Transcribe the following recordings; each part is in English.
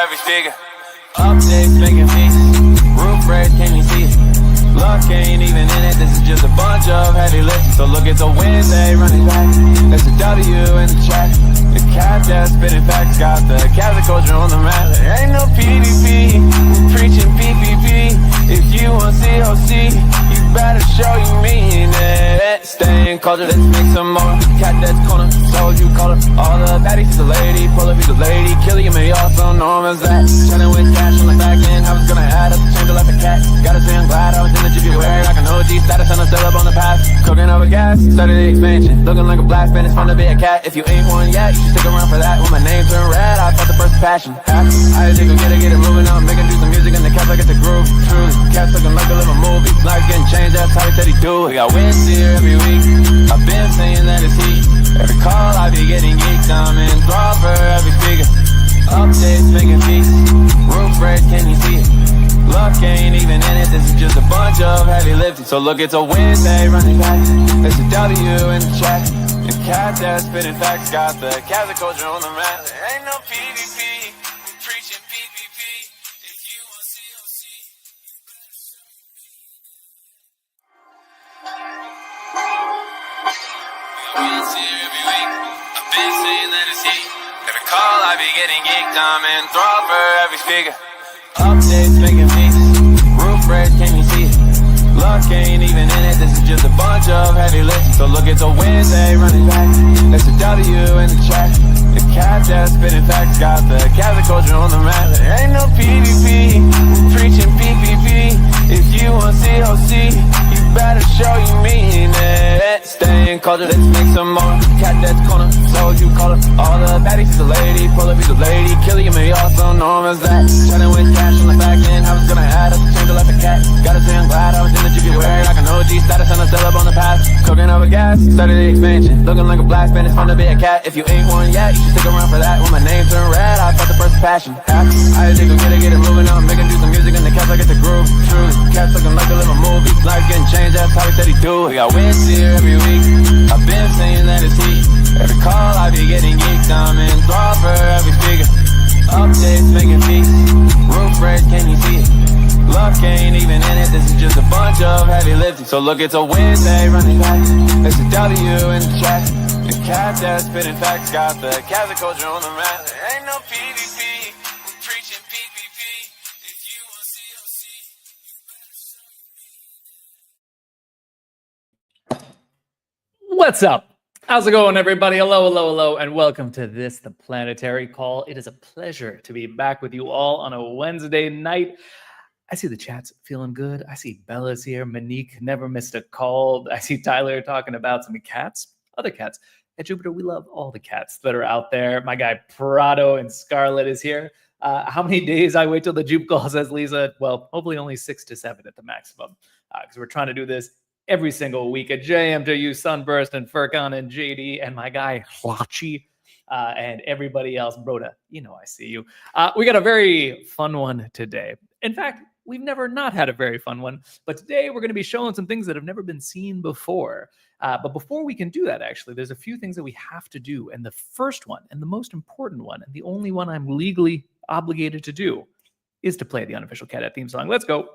every figure. Updates making peace. Roof break, can you see it? Luck ain't even in it. This is just a bunch of heavy lifting. So look, it's a Wednesday running back. There's a W in the chat. The Catdets spitting facts. Got the Catholic culture on the map. There ain't no PvP. We're preaching PvP. If you want COC, you better show you mean it. Stay in culture, let's make some more. Catdets corner, so you call her. All the baddies, the lady. Pull up, he's a lady. Killing him, he also known as that. Chatting with Cash on the back end. I was gonna add up, change it like a cat. Gotta say I'm glad I was in the Jupiverse. Like an OG status and I'm still up on the path. Cooking over gas, started the expansion. Looking like a blast fan, it's fun to be a cat. If you ain't one yet, you should stick around for that. When my name turned red, I felt the first passion. I just go get it moving on. Making do some music and the cats like it's a groove. Truly, cats looking like a little movie. Life getting changed, that's how he said he do it. We got wins here every week. I've been saying that it's heat. Every call I be getting geeked. I'm in thrall for every speaker. Updates making peace. Roof break, can you see it? Luck ain't even in it. This is just a bunch of heavy lifting. So look, it's a Wednesday running back. There's a W in the chat. The Catdets spitting facts. Got the Catholic culture on the map. There ain't no PvP. We're preaching PvP. If you want COC, you better show me. Wins here every week. I've been saying that it's heat. Every call I be getting geeked. I'm in thrall for every speaker. Updates making peace. Roof break, can you see it? Luck ain't even in it. This is just a bunch of heavy lifting. So look, it's a Wednesday running back. There's a W in the chat. The Catdets spitting facts. Got the Catholic culture on the map. There ain't no PvP. We're preaching PvP. If you want COC, you better show you mean it. Stay in culture, let's make some more. Catdets corner, so you call her. All the baddies, the lady. Pull up, he's a lady. Killing him, he also known as that. Chatting with Cash on the back end. I was gonna add up, change it like a cat. Gotta say I'm glad I was in the Jupiverse. Like an OG status and I'm still up on the path. Cooking over gas, started the expansion. Looking like a blast fan, it's fun to be a cat. If you ain't one yet, you should stick around for that. When my name turned red, I felt the first passion. I just go get it moving on. Making do some music and the cats like it's a groove. Truly, cats looking like a little movie. Life getting changed, that's how he said he do it. We got wins here every week. I've been saying that it's heat. Every call I be getting geeked. I'm in thrall for every speaker. Updates making peace. Roof break, can you see it? Luck ain't even in it. This is just a bunch of heavy lifting. So look, it's a Wednesday running back. There's a W in the chat. The Catdets spitting facts. Got the Catholic culture on the map. There ain't no PvP. We're preaching PvP. If you want COC, you better show me. What's up? How's it going, everybody? Hello, and welcome to the Planetary call. It is a pleasure to be back with you all on a Wednesday night. I see the chat's feeling good. I see Bella's here. Monique never missed a call. I see Tyler talking about some cats, other cats. At Jupiter, we love all the cats that are out there. My guy Prado and Scarlet is here. How many days I wait till the Jupe call, says Lisa? Well, hopefully only 6 to 7 at the maximum, because we're trying to do this every single week. At JMJU, Sunburst, and Furcon, and JD, and my guy Hlachi, and everybody else. Broda, you know I see you. We got a very fun one today. In fact, we've never not had a very fun one, but today we're going to be showing some things that have never been seen before. But before we can do that, actually, there's a few things that we have to do. And the first one, and the most important one, and the only one I'm legally obligated to do, is to play the unofficial Cadet theme song. Let's go.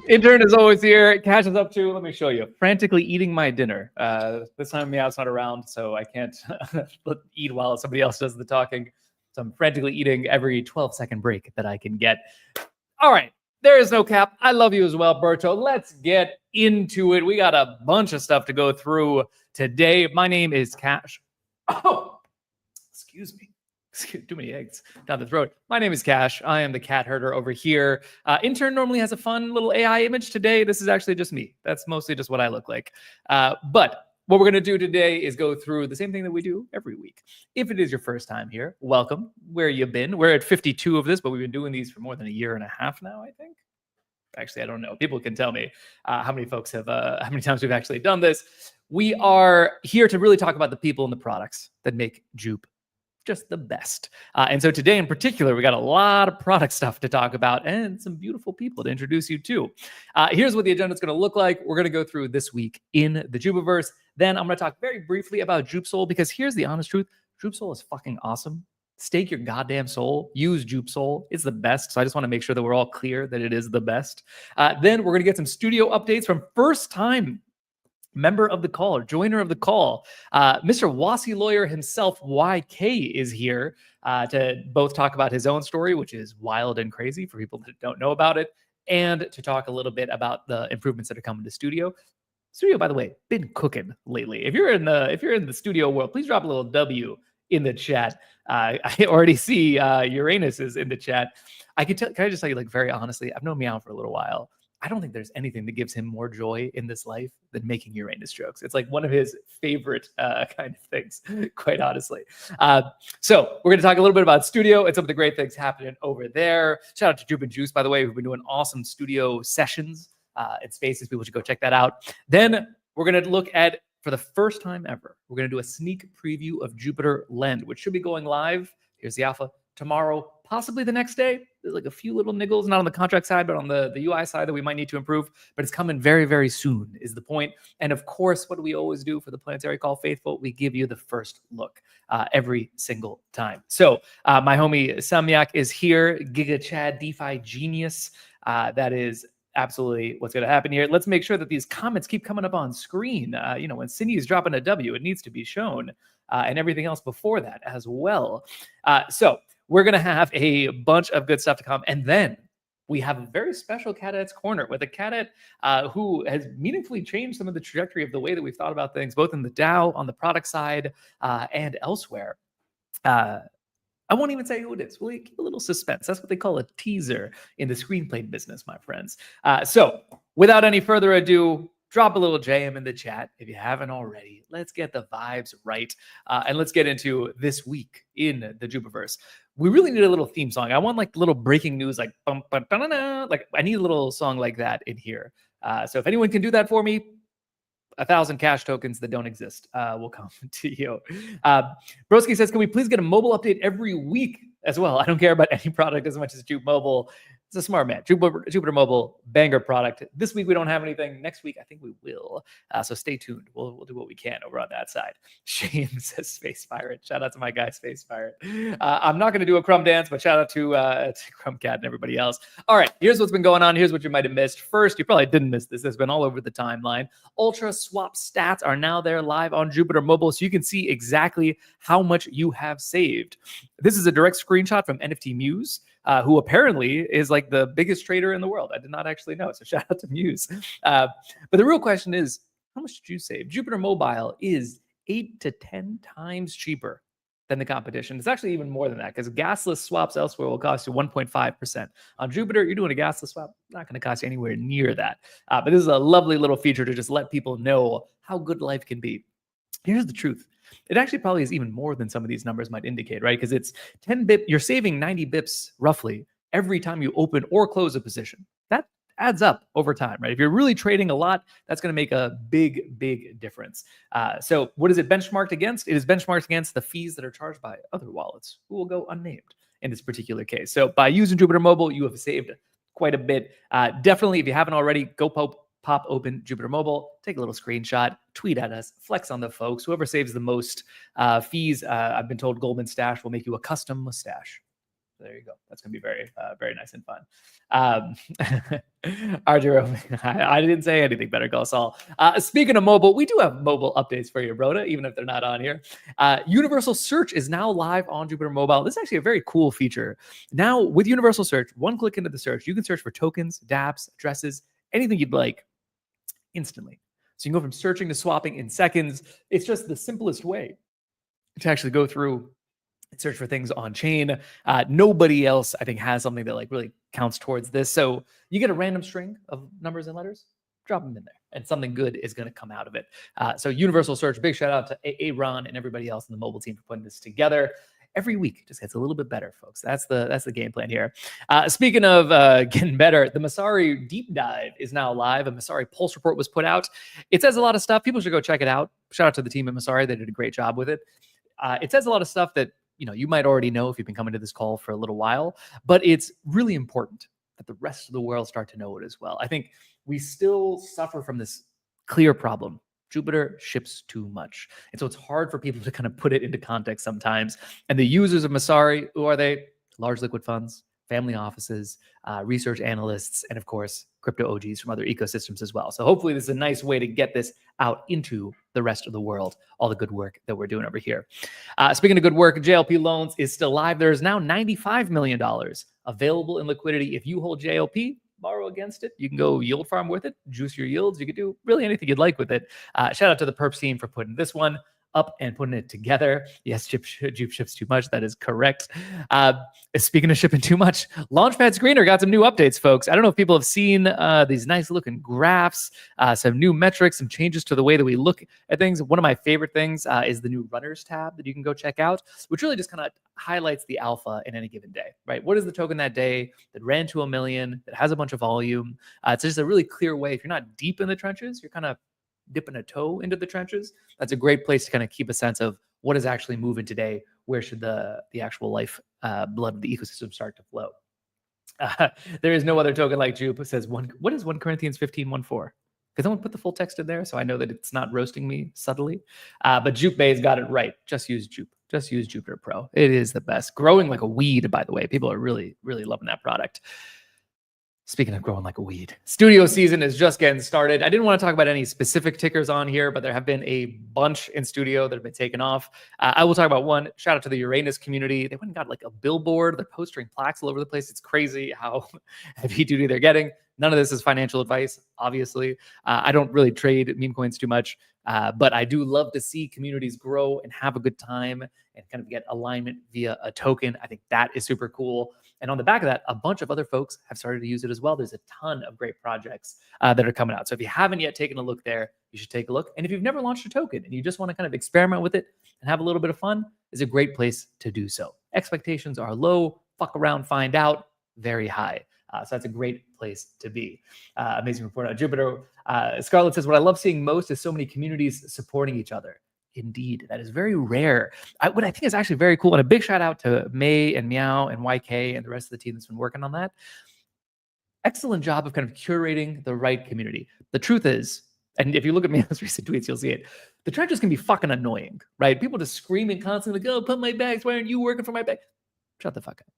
Intern is always here. Cash is up too. Let me show you. Frantically eating my dinner. This time Meow's not around, so I can't eat while somebody else does the talking. So I'm frantically eating every 12-second break that I can get. All right. There is no cap. I love you as well, Berto. Let's get into it. We got a bunch of stuff to go through today. My name is Kash. Oh, excuse me. Too many eggs down the throat. My name is Kash. I am the cat herder over here. Intern normally has a fun little AI image. Today, this is actually just me. That's mostly just what I look like. But what we're going to do today is go through the same thing that we do every week. If it is your first time here, welcome. Where you been? We're at 52 of this, but we've been doing these for more than a year and a half now, I think. Actually, I don't know. People can tell me how many folks have, how many times we've actually done this. We are here to really talk about the people and the products that make Jupe just the best. And so today in particular, we got a lot of product stuff to talk about and some beautiful people to introduce you to. Here's what the agenda is going to look like. We're going to go through this week in the Jupiverse. Then I'm going to talk very briefly about JupSOL, because here's the honest truth. JupSOL is fucking awesome. Stake your goddamn soul. Use JupSOL. It's the best. So I just want to make sure that we're all clear that it is the best. Then we're going to get some studio updates from first-time member of the call, or joiner of the call. Mr. Wassey lawyer himself, YK, is here to both talk about his own story, which is wild and crazy for people that don't know about it, and to talk a little bit about the improvements that are coming to studio. Studio, by the way, been cooking lately. If you're in the studio world, please drop a little W in the chat. I already see Uranus is in the chat. Can I just tell you, like, very honestly, I've known Meow for a little while. I don't think there's anything that gives him more joy in this life than making Uranus jokes. It's like one of his favorite kind of things, quite honestly. So we're going to talk a little bit about studio and some of the great things happening over there. Shout out to Jupe and Juice, by the way, who've been doing awesome studio sessions and spaces. People should go check that out. Then we're going to look at, for the first time ever, we're going to do a sneak preview of Jupiter Lend, which should be going live. Here's the alpha tomorrow, possibly the next day. There's like a few little niggles, not on the contract side, but on the UI side that we might need to improve. But it's coming very, very soon is the point. And of course, what do we always do for the Planetary Call Faithful? We give you the first look every single time. So my homie Samyak is here, Giga Chad DeFi genius. That is absolutely what's going to happen here. Let's make sure that these comments keep coming up on screen. When Cindy is dropping a W, it needs to be shown, and everything else before that as well. So we're going to have a bunch of good stuff to come. And then we have a very special Catdets Corner with a cadet who has meaningfully changed some of the trajectory of the way that we've thought about things, both in the DAO, on the product side, and elsewhere. I won't even say who it is. We'll keep a little suspense. That's what they call a teaser in the screenplay business, my friends. So without any further ado, drop a little JM in the chat if you haven't already. Let's get the vibes right. And let's get into this week in the Jupiverse. We really need a little theme song. I want like little breaking news, like bum, bum, da, da, da. Like I need a little song like that in here. So if anyone can do that for me, 1,000 cash tokens that don't exist will come to you. Broski says, can we please get a mobile update every week as well? I don't care about any product as much as Jupe Mobile. It's a smart man. Jupiter Mobile, banger product. This week we don't have anything. Next week I think we will. So stay tuned. We'll do what we can over on that side. Shane says Space Pirate. Shout out to my guy Space Pirate. I'm not going to do a crumb dance, but shout out to Crumb Cat and everybody else. All right, here's what's been going on. Here's what you might have missed. First, you probably didn't miss this. It's been all over the timeline. Ultra Swap stats are now there live on Jupiter Mobile, so you can see exactly how much you have saved. This is a direct screenshot from NFT Muse, who apparently is like the biggest trader in the world. I did not actually know, so shout out to Muse. But the real question is, how much did you save? Jupiter Mobile is 8 to 10 times cheaper than the competition. It's actually even more than that, because gasless swaps elsewhere will cost you 1.5%. On Jupiter, you're doing a gasless swap, not going to cost you anywhere near that. But this is a lovely little feature to just let people know how good life can be. Here's the truth. It actually probably is even more than some of these numbers might indicate, right? Because it's 10 bip, you're saving 90 bips roughly every time you open or close a position. That adds up over time, right? If you're really trading a lot, that's going to make a big, big difference. So what is it benchmarked against? It is benchmarked against the fees that are charged by other wallets, who will go unnamed in this particular case. So by using Jupiter Mobile, you have saved quite a bit. Definitely, if you haven't already, go pop open Jupiter Mobile, take a little screenshot, tweet at us, flex on the folks. Whoever saves the most fees, I've been told Goldman Stash will make you a custom mustache. there you go. That's going to be very, very nice and fun. Arjuro, I didn't say anything, better go Saul. Speaking of mobile, we do have mobile updates for you, Rhoda, even if they're not on here. Universal Search is now live on Jupiter Mobile. This is actually a very cool feature. Now, with Universal Search, one click into the search, you can search for tokens, dApps, addresses, anything you'd like instantly. So you can go from searching to swapping in seconds. It's just the simplest way to actually go through and search for things on chain. Nobody else, I think, has something that like really counts towards this. So you get a random string of numbers and letters, drop them in there, and something good is going to come out of it. So Universal Search, big shout out to Aaron and everybody else in the mobile team for putting this together. Every week it just gets a little bit better, folks. That's the game plan here. Speaking of getting better, the Masari deep dive is now live. A Masari pulse report was put out. It says a lot of stuff. People should go check it out. Shout out to the team at Masari. They did a great job with it. It says a lot of stuff that you might already know if you've been coming to this call for a little while, but it's really important that the rest of the world start to know it as well. I think we still suffer from this clear problem. Jupiter ships too much. And so it's hard for people to kind of put it into context sometimes. And the users of Masari, who are they? Large liquid funds, family offices, research analysts, and of course, crypto OGs from other ecosystems as well. So hopefully this is a nice way to get this out into the rest of the world, all the good work that we're doing over here. Speaking of good work, JLP Loans is still live. There is now $95 million available in liquidity. If you hold JLP, borrow against it. You can go yield farm with it, juice your yields. You can do really anything you'd like with it. Shout out to the Perps team for putting this one up and putting it together. Yes, Jupe ships too much. That is correct. Speaking of shipping too much, Launchpad Screener got some new updates, folks. I don't know if people have seen these nice looking graphs, some new metrics, some changes to the way that we look at things. One of my favorite things is the new runners tab that you can go check out, which really just kind of highlights the alpha in any given day, right? What is the token that day that ran to 1 million, that has a bunch of volume? It's just a really clear way. If you're not deep in the trenches, you're kind of dipping a toe into the trenches. That's a great place to kind of keep a sense of what is actually moving today. Where should the actual life blood of the ecosystem start to flow? There is no other token like Jupe. It says what is 1 Corinthians 15:1 for? Because someone put the full text in there, so I know that it's not roasting me subtly. But Jupe Bay's got it right. Just use Jupe. Just use Jupiter Pro. It is the best. Growing like a weed, by the way. People are really, really loving that product. Speaking of growing like a weed, studio season is just getting started. I didn't want to talk about any specific tickers on here, but there have been a bunch in studio that have been taken off. I will talk about one. Shout out to the Uranus community. They went and got like a billboard. They're posting plaques all over the place. It's crazy how heavy duty they're getting. None of this is financial advice, obviously. I don't really trade meme coins too much, but I do love to see communities grow and have a good time and kind of get alignment via a token. I think that is super cool. And on the back of that, a bunch of other folks have started to use it as well. There's a ton of great projects that are coming out. So if you haven't yet taken a look there, you should take a look. And if you've never launched a token and you just want to kind of experiment with it and have a little bit of fun, is a great place to do so. Expectations are low, fuck around, find out, very high. So that's a great place to be. Amazing report on Jupiter. Scarlett says, what I love seeing most is so many communities supporting each other. Indeed, that is very rare. What I think is actually very cool, and a big shout out to May and Meow and YK and the rest of the team that's been working on that. Excellent job of kind of curating the right community. The truth is, and if you look at Meow's recent tweets, you'll see it. The trenches can be fucking annoying, right? People just screaming constantly, like, oh, put my bags. Why aren't you working for my bag? Shut the fuck up.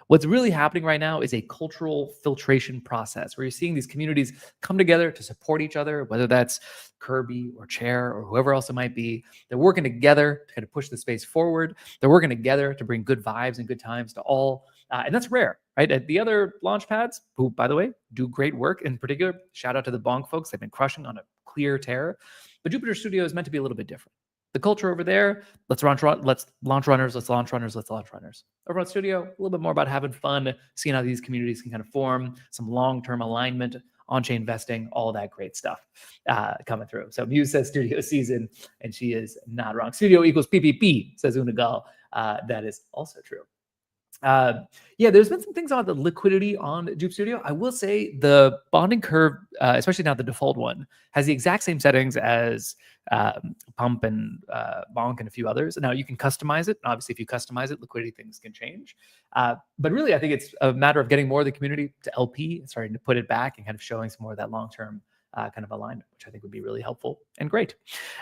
What's really happening right now is a cultural filtration process where you're seeing these communities come together to support each other, whether that's Kirby or Chair or whoever else it might be. They're working together to kind of push the space forward. They're working together to bring good vibes and good times to all. And that's rare, right? At the other launch pads, who, by the way, do great work in particular, shout out to the Bonk folks. They've been crushing on a clear tear. But Jupiter Studio is meant to be a little bit different. The culture over there, let's launch runners. Over on Studio, a little bit more about having fun, seeing how these communities can kind of form some long-term alignment, on-chain investing, all that great stuff coming through. So Muse says Studio season, and she is not wrong. Studio equals PPP, says Unagal. That is also true. Yeah, there's been some things on the liquidity on Jupe Studio. I will say the bonding curve, especially now the default one, has the exact same settings as Pump and Bonk and a few others. Now you can customize it. And obviously, if you customize it, liquidity things can change. But really, I think it's a matter of getting more of the community to LP and starting to put it back and kind of showing some more of that long-term kind of alignment, which I think would be really helpful and great.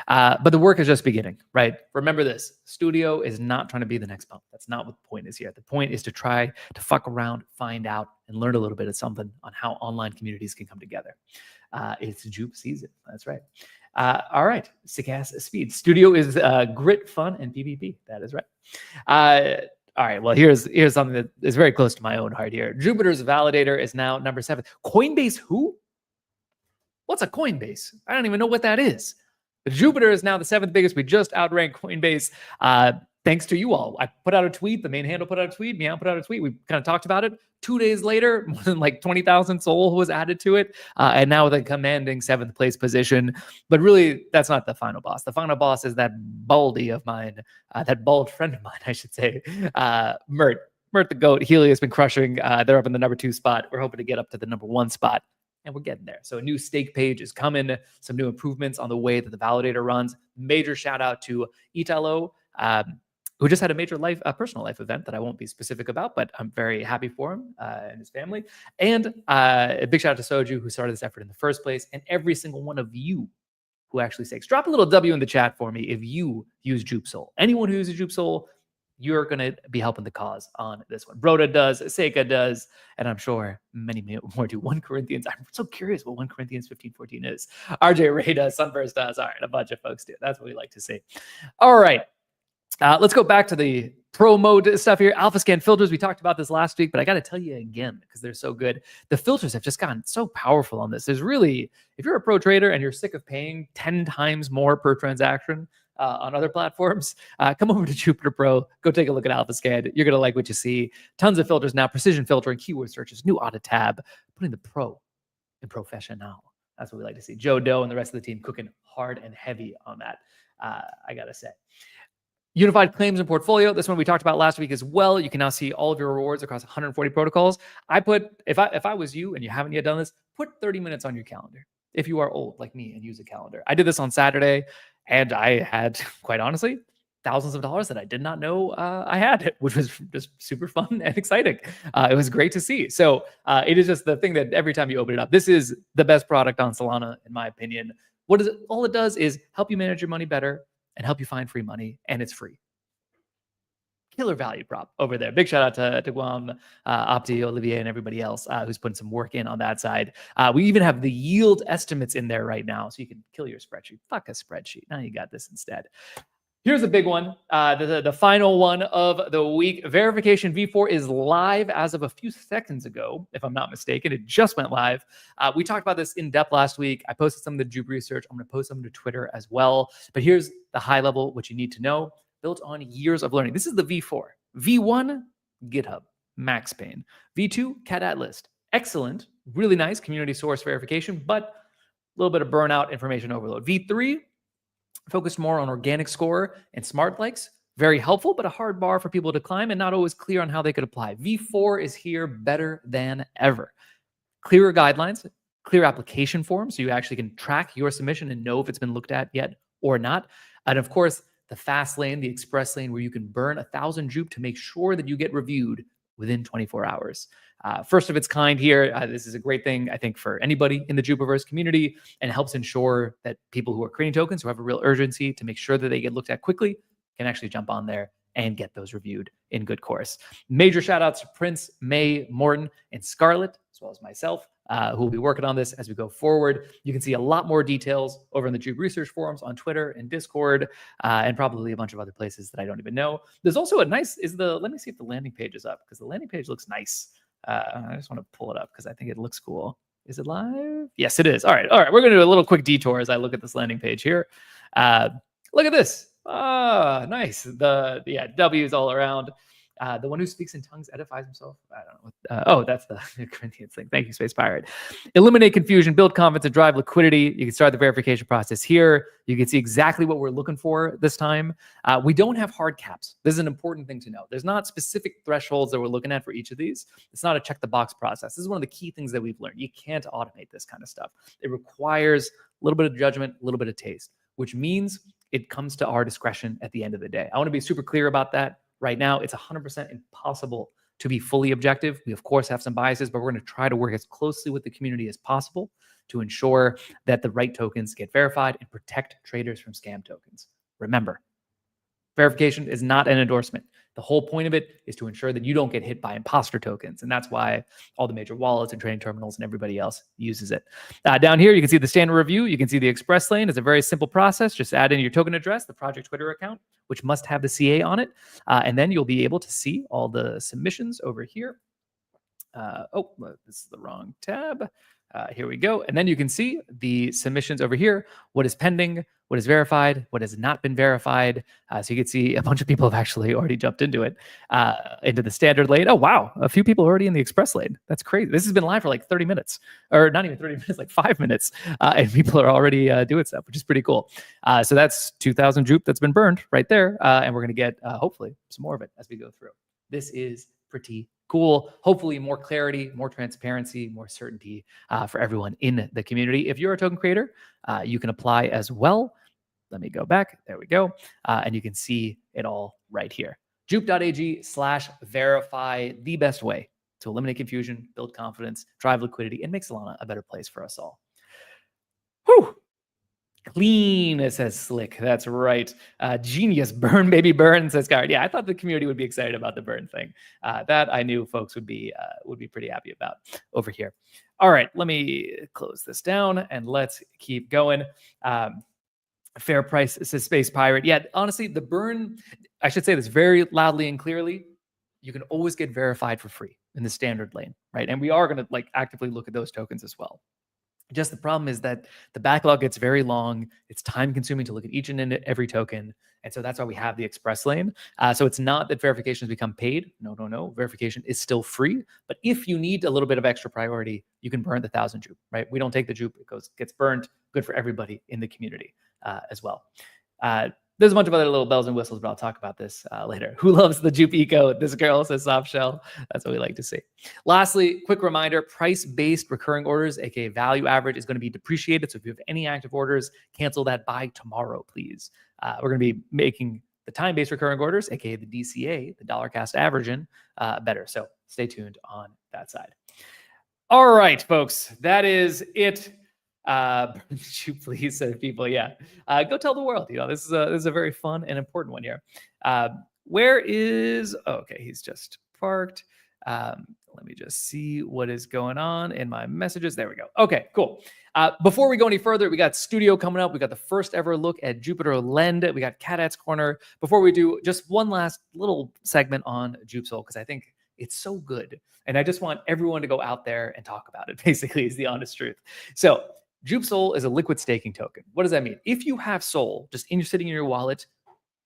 But the work is just beginning, right? Remember this, Studio is not trying to be the next pump. That's not what the point is here. The point is to try to fuck around, find out, and learn a little bit of something on how online communities can come together. It's Jupe season. That's right. All right. Sick ass speed. Studio is grit, fun, and PvP. That is right. All right. Well, here's something that is very close to my own heart here. Jupiter's validator is now number 7. Coinbase who? What's a Coinbase? I don't even know what that is. But Jupiter is now the 7th biggest. We just outranked Coinbase. Thanks to you all. I put out a tweet. The main handle put out a tweet. Meow put out a tweet. We kind of talked about it. 2 days later, more than like 20,000 SOL was added to it. And now with a commanding 7th place position. But really, that's not the final boss. The final boss is that baldy of mine, that bald friend of mine, I should say, Mert. Mert the GOAT. Healy has been crushing. They're up in the number 2 spot. We're hoping to get up to the number 1 spot. And we're getting there. So a new stake page is coming. Some new improvements on the way that the validator runs. Major shout out to Italo, who just had a major personal life event that I won't be specific about, but I'm very happy for him and his family. And a big shout out to Soju, who started this effort in the first place, and every single one of you who actually stakes. Drop a little W in the chat for me if you use JupSOL. Anyone who uses JupSOL, you're going to be helping the cause on this one. Broda does, Seika does, and I'm sure many more do. 1 Corinthians, I'm so curious what 1 Corinthians 15:14 is. RJ Ray does, Sunburst does. All right, a bunch of folks do. That's what we like to see. All right, let's go back to the pro mode stuff here. Alpha scan filters, we talked about this last week, but I got to tell you again, because they're so good. The filters have just gotten so powerful on this. There's really, if you're a pro trader and you're sick of paying 10 times more per transaction, on other platforms, come over to Jupiter Pro, go take a look at Alpha Scan. You're going to like what you see. Tons of filters now, precision filtering, keyword searches, new audit tab, putting the pro in professional. That's what we like to see. Joe Doe and the rest of the team cooking hard and heavy on that, I got to say. Unified claims and portfolio. This one we talked about last week as well. You can now see all of your rewards across 140 protocols. I put, if I was you and you haven't yet done this, put 30 minutes on your calendar. If you are old like me and use a calendar. I did this on Saturday, and I had, quite honestly, thousands of dollars that I did not know I had, which was just super fun and exciting. It was great to see. So it is just the thing that every time you open it up, this is the best product on Solana, in my opinion. What is it? All it does is help you manage your money better and help you find free money, and it's free. Killer value prop over there. Big shout out to Guam, Opti, Olivier, and everybody else who's putting some work in on that side. We even have the yield estimates in there right now, so you can kill your spreadsheet. Fuck a spreadsheet. Now you got this instead. Here's a big one, the final one of the week. Verification V4 is live as of a few seconds ago, if I'm not mistaken. It just went live. We talked about this in depth last week. I posted some of the Jupe research. I'm going to post some to Twitter as well. But here's the high level, what you need to know. Built on years of learning. This is the V4. V1, GitHub, Max Payne. V2, Catdets. Excellent, really nice community source verification, but a little bit of burnout, information overload. V3, focused more on organic score and smart likes. Very helpful, but a hard bar for people to climb and not always clear on how they could apply. V4 is here better than ever. Clearer guidelines, clear application forms, so you actually can track your submission and know if it's been looked at yet or not. And of course, the fast lane, the express lane, where you can burn 1,000 Jupe to make sure that you get reviewed within 24 hours. First of its kind here. This is a great thing, I think, for anybody in the Jupiverse community, and it helps ensure that people who are creating tokens, who have a real urgency to make sure that they get looked at quickly, can actually jump on there and get those reviewed in good course. Major shout outs to Prince, May, Morton, and Scarlett, as well as myself, who will be working on this as we go forward. You can see a lot more details over in the Jupe research forums on Twitter and Discord, and probably a bunch of other places that I don't even know. There's also a nice, let me see if the landing page is up, because the landing page looks nice. I just want to pull it up because I think it looks cool. Is it live? Yes, it is. All right. We're going to do a little quick detour as I look at this landing page here. Look at this. Ah, nice. W's all around. The one who speaks in tongues edifies himself. I don't know. That's the Corinthians thing. Thank you, Space Pirate. Eliminate confusion, build confidence, and drive liquidity. You can start the verification process here. You can see exactly what we're looking for this time. We don't have hard caps. This is an important thing to know. There's not specific thresholds that we're looking at for each of these. It's not a check the box process. This is one of the key things that we've learned. You can't automate this kind of stuff. It requires a little bit of judgment, a little bit of taste, which means it comes to our discretion at the end of the day. I want to be super clear about that. Right now, it's 100% impossible to be fully objective. We, of course, have some biases, but we're going to try to work as closely with the community as possible to ensure that the right tokens get verified and protect traders from scam tokens. Remember, verification is not an endorsement. The whole point of it is to ensure that you don't get hit by imposter tokens. And that's why all the major wallets and trading terminals and everybody else uses it. Down here, you can see the standard review. You can see the express lane. It's a very simple process. Just add in your token address, the project Twitter account, which must have the CA on it. And then you'll be able to see all the submissions over here. This is the wrong tab. Here we go. And then you can see the submissions over here, what is pending, what is verified, what has not been verified. So you can see a bunch of people have actually already jumped into it, into the standard lane. Oh, wow. A few people already in the express lane. That's crazy. This has been live for like 30 minutes, or not even 30 minutes, like 5 minutes. And people are already doing stuff, which is pretty cool. So that's 2,000 Jupe that's been burned right there. And we're going to get, hopefully, some more of it as we go through. This is pretty cool. Hopefully more clarity, more transparency, more certainty for everyone in the community. If you're a token creator, you can apply as well. Let me go back. There we go. And you can see it all right here. Jupe.ag/verify, the best way to eliminate confusion, build confidence, drive liquidity, and make Solana a better place for us all. Whew. Clean, it says Slick. That's right. Genius. Burn, baby, burn, says Coward. Yeah, I thought the community would be excited about the burn thing. That I knew folks would be pretty happy about over here. All right, let me close this down and let's keep going. Fair price, says Space Pirate. Yeah, honestly, the burn, I should say this very loudly and clearly, you can always get verified for free in the standard lane, right? And we are going to like actively look at those tokens as well. Just the problem is that the backlog gets very long. It's time consuming to look at each and every token. And so that's why we have the express lane. So it's not that verifications become paid. No. Verification is still free. But if you need a little bit of extra priority, you can burn the 1,000 Jupe, right? We don't take the Jupe. It gets burned. Good for everybody in the community as well. There's a bunch of other little bells and whistles, but I'll talk about this later. Who loves the Jupe eco? This girl says soft shell. That's what we like to see. Lastly, quick reminder, price-based recurring orders, aka value average, is going to be depreciated. So if you have any active orders, cancel that by tomorrow, please. We're going to be making the time-based recurring orders, aka the DCA, the dollar cost averaging, better. So stay tuned on that side. All right, folks, that is it. Please, people, yeah. Go tell the world. This is a very fun and important one here. Where is? Oh, okay, he's just parked. Let me just see what is going on in my messages. There we go. Okay, cool. Before we go any further, we got Studio coming up. We got the first ever look at Jupiter Lend. We got Catdets Corner. Before we do, just one last little segment on JupSOL because I think it's so good, and I just want everyone to go out there and talk about it. Basically, is the honest truth. So. JupSOL is a liquid staking token. What does that mean? If you have SOL just sitting in your wallet,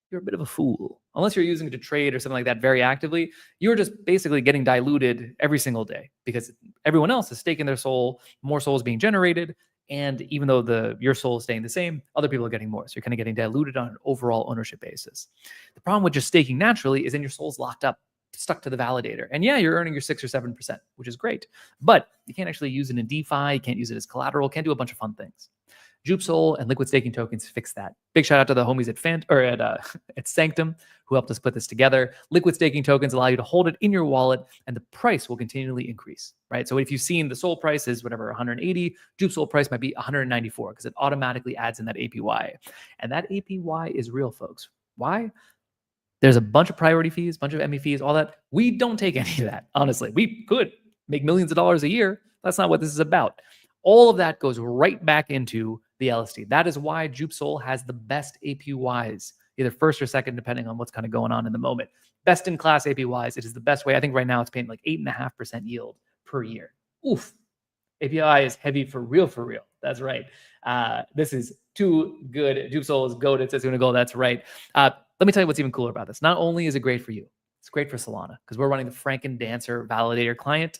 you're a bit of a fool. Unless you're using it to trade or something like that very actively, you're just basically getting diluted every single day because everyone else is staking their SOL, more SOL is being generated, and even though your SOL is staying the same, other people are getting more. So you're kind of getting diluted on an overall ownership basis. The problem with just staking naturally is then your SOL's locked up, stuck to the validator. And yeah, you're earning your 6 or 7%, which is great. But you can't actually use it in DeFi. You can't use it as collateral. Can't do a bunch of fun things. JupSOL and liquid staking tokens fix that. Big shout out to the homies at Sanctum who helped us put this together. Liquid staking tokens allow you to hold it in your wallet, and the price will continually increase, right? So if you've seen the SOL price is whatever 180, JupSOL price might be 194 because it automatically adds in that APY, and that APY is real, folks. Why? There's a bunch of priority fees, bunch of ME fees, all that. We don't take any of that, honestly. We could make millions of dollars a year. That's not what this is about. All of that goes right back into the LSD. That is why JupSOL has the best APYs, either first or second, depending on what's kind of going on in the moment. Best in class APYs. It is the best way. I think right now it's paying like 8.5% yield per year. Oof. API is heavy for real, for real. That's right. This is too good. JupSOL is goated. It's going to go. That's right. Let me tell you what's even cooler about this. Not only is it great for you, it's great for Solana because we're running the Franken Dancer validator client.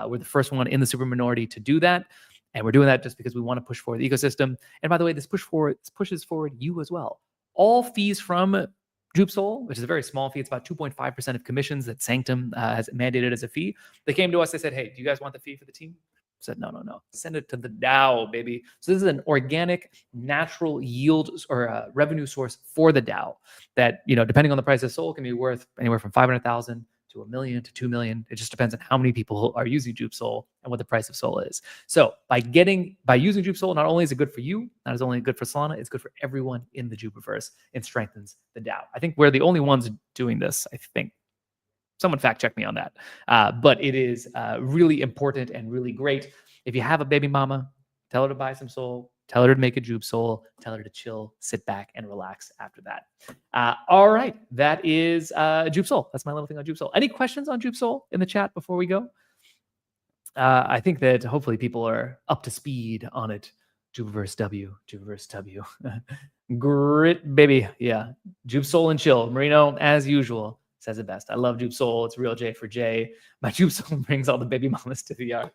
We're the first one in the super minority to do that. And we're doing that just because we want to push forward the ecosystem. And by the way, this pushes forward you as well. All fees from JupSOL, which is a very small fee, it's about 2.5% of commissions that Sanctum has mandated as a fee. They came to us, they said, hey, do you guys want the fee for the team? Said, no. Send it to the DAO, baby. So this is an organic, natural yield or revenue source for the DAO that, depending on the price of SOL, can be worth anywhere from 500,000 to to 1 million to 2 million. It just depends on how many people are using JupSOL and what the price of Sol is. So by using JupSOL, not only is it good for you, not only good for Solana, it's good for everyone in the Jupiverse. It strengthens the DAO. I think we're the only ones doing this, I think. Someone fact check me on that. But it is really important and really great. If you have a baby mama, tell her to buy some Sol. Tell her to make a JupSOL. Tell her to chill, sit back, and relax after that. All right, that is JupSOL. That's my little thing on JupSOL. Any questions on JupSOL in the chat before we go? I think that hopefully people are up to speed on it. Jupiverse W. Grit, baby. Yeah, JupSOL and chill. Marino, as usual, says it best. I love JupSOL. It's real J for J. My JupSOL brings all the baby mamas to the yard.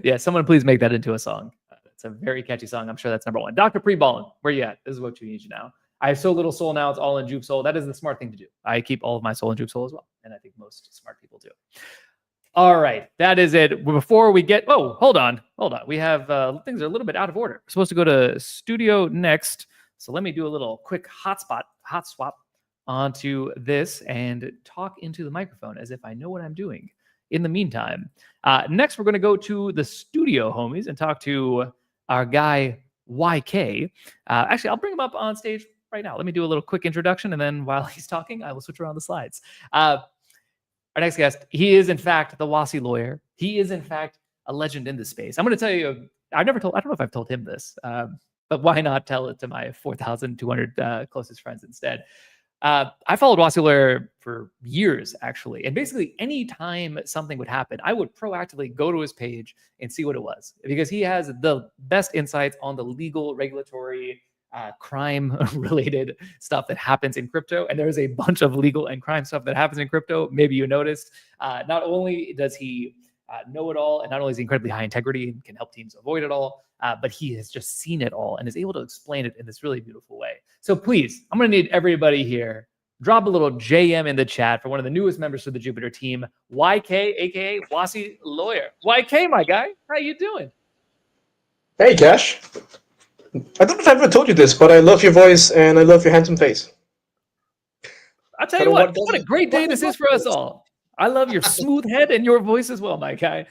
Yeah, someone please make that into a song. It's a very catchy song. I'm sure that's number one. Dr. Pre-Ballin, where you at? This is what you need to know. I have so little Sol now. It's all in JupSOL. That is the smart thing to do. I keep all of my Sol in JupSOL as well. And I think most smart people do. All right. That is it. Before we get... Oh, hold on. We have... things are a little bit out of order. We're supposed to go to studio next. So let me do a little quick hot swap onto this and talk into the microphone as if I know what I'm doing. In the meantime, next we're going to go to the studio, homies, and talk to our guy YK. Actually, I'll bring him up on stage right now. Let me do a little quick introduction, and then while he's talking, I will switch around the slides. Our next guest, he is in fact the Wassey lawyer. He is in fact a legend in this space. I'm going to tell you, I don't know if I've told him this, but why not tell it to my 4,200 closest friends instead? I followed Wassey Lawyer for years, actually. And basically, anytime something would happen, I would proactively go to his page and see what it was. Because he has the best insights on the legal, regulatory, crime-related stuff that happens in crypto. And there's a bunch of legal and crime stuff that happens in crypto. Maybe you noticed. Not only does he know it all, and not only is he incredibly high integrity and can help teams avoid it all, but he has just seen it all and is able to explain it in this really beautiful way. So please, I'm going to need everybody here, drop a little JM in the chat for one of the newest members of the Jupiter team, YK, aka Wassey Lawyer. YK, my guy, how you doing? Hey, Kash. I don't know if I've ever told you this, but I love your voice and I love your handsome face. I'll tell you what a great day this is for us all. I love your smooth head and your voice as well, my guy.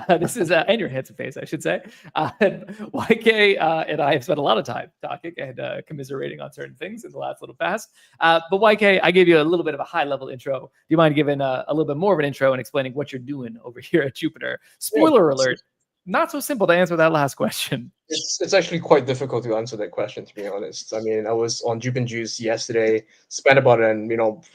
This is and your handsome face, I should say. YK and I have spent a lot of time talking and commiserating on certain things in the last little past. But YK, I gave you a little bit of a high-level intro. Do you mind giving a little bit more of an intro and explaining what you're doing over here at Jupiter? Spoiler alert, not so simple to answer that last question. It's actually quite difficult to answer that question, to be honest. I mean, I was on Jup and Juice yesterday, spent about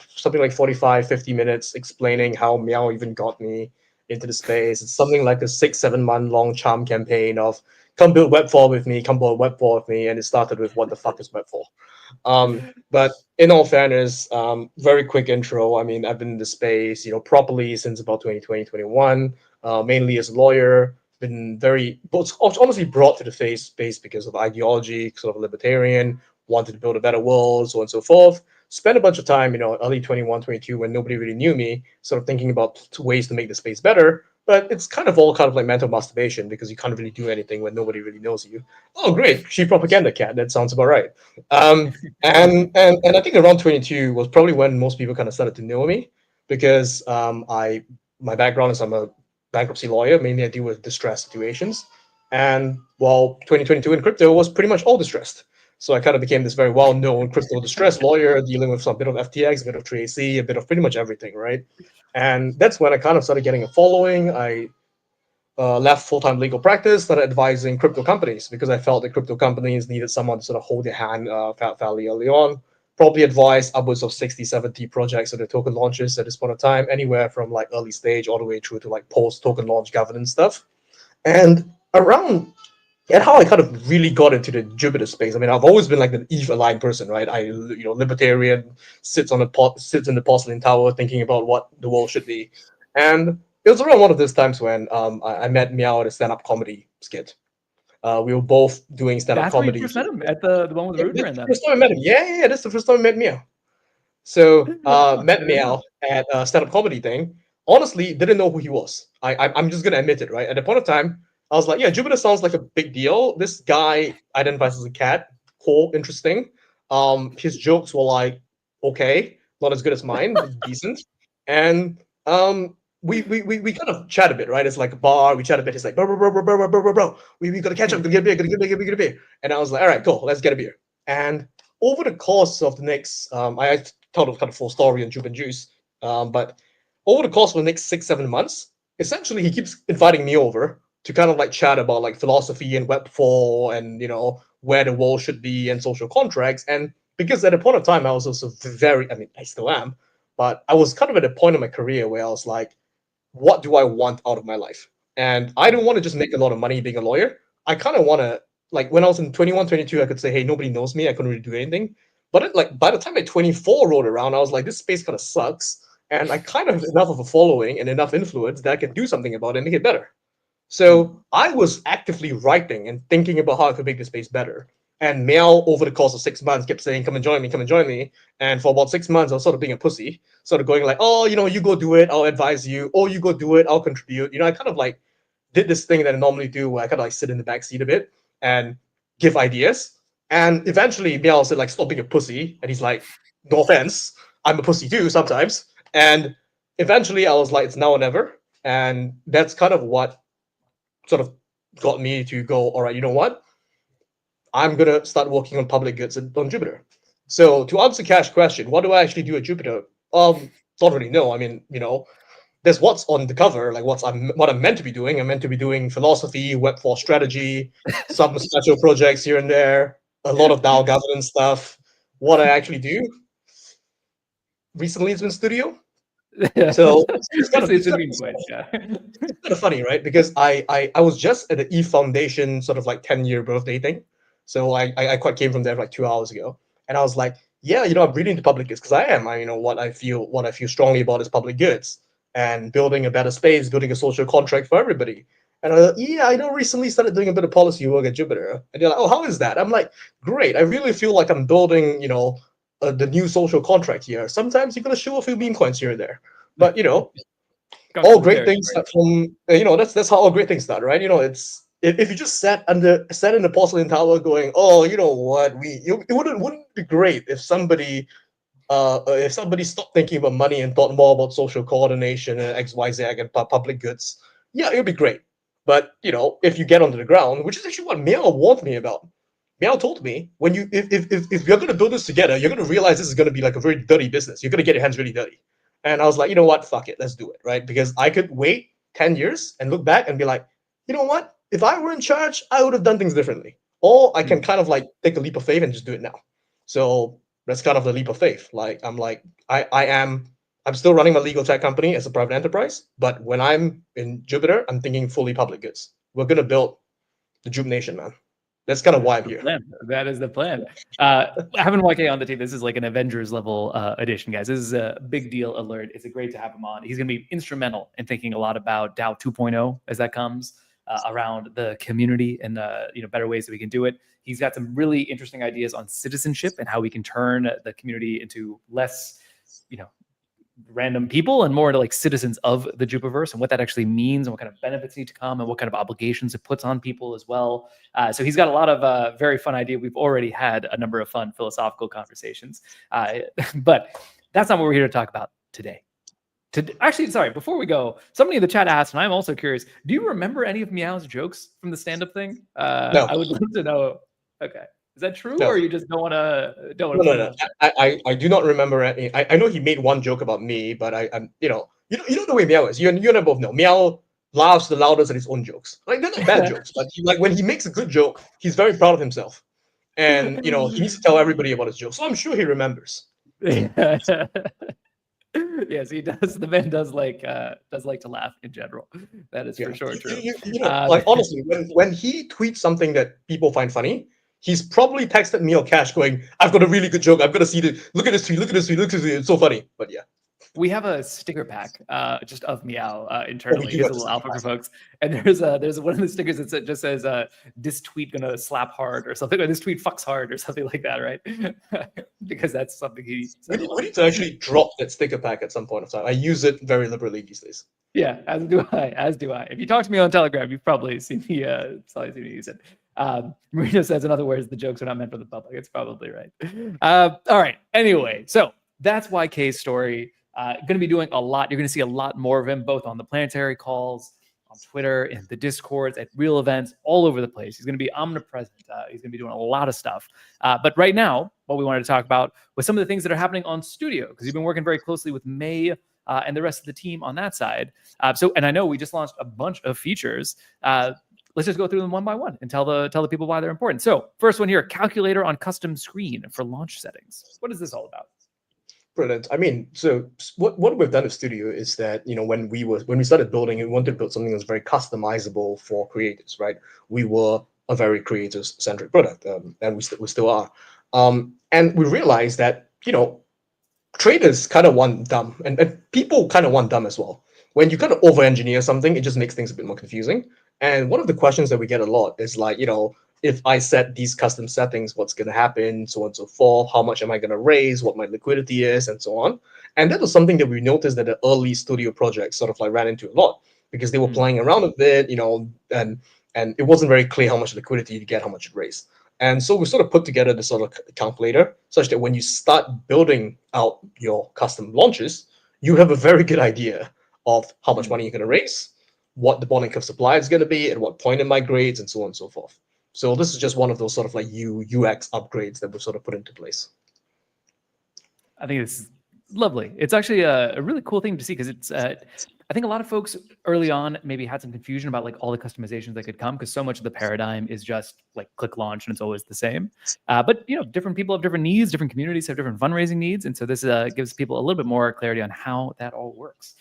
something like 45, 50 minutes explaining how Meow even got me into the space. It's something like a 6-7 month long charm campaign of come build Web4 with me, come build Web4 with me, and it started with what the fuck is Web4. But in all fairness, very quick intro. I mean, I've been in the space, properly since about 2020, 2021, mainly as a lawyer. Been honestly brought to the space because of ideology, sort of libertarian, wanted to build a better world, so on and so forth. Spent a bunch of time, early 21, 22, when nobody really knew me, sort of thinking about ways to make the space better. But it's kind of like mental masturbation because you can't really do anything when nobody really knows you. Oh, great, cheap propaganda, cat. That sounds about right. And I think around 22 was probably when most people kind of started to know me because my background is I'm a bankruptcy lawyer. Mainly I deal with distressed situations. And 2022 in crypto was pretty much all distressed. So I kind of became this very well-known crypto distress lawyer dealing with some bit of FTX, a bit of Tracy, a bit of pretty much everything, right? And that's when I kind of started getting a following. I left full-time legal practice, started advising crypto companies because I felt that crypto companies needed someone to sort of hold their hand fairly early on. Probably advised upwards of 60, 70 projects of the token launches at this point of time, anywhere from like early stage all the way through to like post-token launch governance stuff. And how I kind of really got into the Jupiter space. I mean, I've always been like the Eve-aligned person, right? Libertarian, sits in the porcelain tower thinking about what the world should be. And it was around one of those times when I met Meow at a stand-up comedy skit. We were both doing stand-up comedy. That's where you first met him, at the one with Ruder and them. First time I met him. Yeah, that's the first time I met Meow. So met Meow at a stand-up comedy thing. Honestly, didn't know who he was. I'm just gonna admit it, right? At the point of time, I was like, yeah, Jupiter sounds like a big deal. This guy identifies as a cat. Cool, interesting. His jokes were like, okay, not as good as mine, but decent. And we kind of chat a bit, right? It's like a bar. We chat a bit. He's like, bro. We gotta catch up. Gotta get a beer. Get a beer. And I was like, all right, cool. Let's get a beer. And over the course of the next, I told a kind of full story on Jupe and Juice. But over the course of the next 6-7 months, essentially he keeps inviting me over to kind of like chat about like philosophy and Web4 and where the world should be and social contracts. And because at a point of time I was also very, I mean, I still am, but I was kind of at a point in my career where I was like, what do I want out of my life? And I don't want to just make a lot of money being a lawyer. I kind of want to, like, when I was in 21, 22, I could say, hey, nobody knows me. I couldn't really do anything. But like by the time my 24 rolled around, I was like, this space kind of sucks. And I kind of have enough of a following and enough influence that I can do something about it and make it better. So I was actively writing and thinking about how I could make this space better. And Meow, over the course of 6 months, kept saying, come and join me, come and join me. And for about 6 months, I was sort of being a pussy, sort of going like, oh, you go do it, I'll advise you. Oh, you go do it, I'll contribute. I kind of like did this thing that I normally do where I kind of like sit in the back seat a bit and give ideas. And eventually Meow said, like, stop being a pussy. And he's like, no offense, I'm a pussy too sometimes. And eventually I was like, it's now or never. And that's kind of what sort of got me to go, all right, you know what? I'm going to start working on public goods on Jupiter. So to answer Cash's question, what do I actually do at Jupiter? Don't really know. I mean, there's what's on the cover, like what I'm meant to be doing. I'm meant to be doing philosophy, Web4 strategy, some special projects here and there, a lot of DAO governance stuff. What I actually do recently has been studio. So it's kind of funny, right? Because I was just at the E Foundation sort of like 10-year birthday thing. So I quite came from there like 2 hours ago. And I was like, yeah, I'm really into public goods because I am. What I feel strongly about is public goods and building a better space, building a social contract for everybody. And I was like, yeah, I recently started doing a bit of policy work at Jupiter. And they're like, oh, how is that? I'm like, great. I really feel like I'm building, the new social contract here. Sometimes you're gonna show a few meme coins here and there, but all great things start from that's how all great things start, right? It's if you just sat in the porcelain tower going, oh, you know what, it wouldn't be great if somebody stopped thinking about money and thought more about social coordination and XYZ and public goods. Yeah, it would be great. But if you get onto the ground, which is actually what Meow warned me about. Meow told me, when if you're going to build this together, you're going to realize this is going to be like a very dirty business. You're going to get your hands really dirty. And I was like, you know what? Fuck it. Let's do it, right? Because I could wait 10 years and look back and be like, you know what? If I were in charge, I would have done things differently. Or I can kind of like take a leap of faith and just do it now. So that's kind of the leap of faith. I'm still running my legal tech company as a private enterprise, but when I'm in Jupiter, I'm thinking fully public goods. We're going to build the Jupe Nation, man. That's kind of why I'm here. That is the plan. Having YK on the team, this is like an Avengers level edition, guys. This is a big deal alert. It's great to have him on. He's going to be instrumental in thinking a lot about DAO 2.0 as that comes around the community and better ways that we can do it. He's got some really interesting ideas on citizenship and how we can turn the community into less, random people and more to like citizens of the Jupiverse and what that actually means and what kind of benefits need to come and what kind of obligations it puts on people as well. So he's got a lot of very fun ideas. We've already had a number of fun philosophical conversations, but that's not what we're here to talk about today. Actually, sorry, before we go, somebody in the chat asked, and I'm also curious, do you remember any of Meow's jokes from the stand-up thing? No. I would love to know. Okay. Is that true, No. or you just don't want to? No. I do not remember any. I know he made one joke about me, but I'm you know the way Meow is. You and I both know. Meow laughs the loudest at his own jokes. Like, they're not bad jokes, but when he makes a good joke, he's very proud of himself, and he needs to tell everybody about his jokes. So I'm sure he remembers. Yes, he does. The man does like to laugh in general. That is for sure true. Honestly, when he tweets something that people find funny, he's probably texted me or Cash going, I've got a really good joke. I've got to see it. Look at this tweet. It's so funny. But yeah. We have a sticker pack just of Meow internally. Here's a little alpha for folks. And there's one of the stickers that just says, this tweet gonna slap hard or something, or this tweet fucks hard or something like that, right? Because that's something he said. We need to actually drop that sticker pack at some point of time. I use it very liberally these days. Yeah, as do I. If you talk to me on Telegram, you've probably seen me use it. Marina says, in other words, the jokes are not meant for the public. It's probably right. All right. Anyway, so that's YK's story. Going to be doing a lot. You're going to see a lot more of him, both on the Planetary calls, on Twitter, in the Discords, at real events, all over the place. He's going to be omnipresent. He's going to be doing a lot of stuff. But right now, what we wanted to talk about was some of the things that are happening on studio, because you've been working very closely with May and the rest of the team on that side. And I know we just launched a bunch of features. Let's just go through them one by one and tell the people why they're important. So first one here, calculator on custom screen for launch settings. What is this all about? Brilliant. I mean, so what we've done at Studio is that, when we started building, we wanted to build something that was very customizable for creators, right? We were a very creators-centric product, and we still are. And we realized that, traders kind of want dumb, and people kind of want dumb as well. When you kind of over-engineer something, it just makes things a bit more confusing. And one of the questions that we get a lot is like, if I set these custom settings, what's going to happen, so on and so forth, how much am I going to raise, what my liquidity is, and so on. And that was something that we noticed that the early studio projects sort of like ran into a lot, because they were playing around with it, and it wasn't very clear how much liquidity you get, how much you raise. And so we sort of put together this sort of calculator such that when you start building out your custom launches, you have a very good idea of how much money you're going to raise, what the bonding curve supply is going to be, at what point it migrates, and so on and so forth. So this is just one of those sort of like UX upgrades that we've sort of put into place. I think it's lovely. It's actually a really cool thing to see, because it's I think a lot of folks early on maybe had some confusion about like all the customizations that could come, because so much of the paradigm is just like click launch and it's always the same. But different people have different needs, different communities have different fundraising needs, and so this gives people a little bit more clarity on how that all works,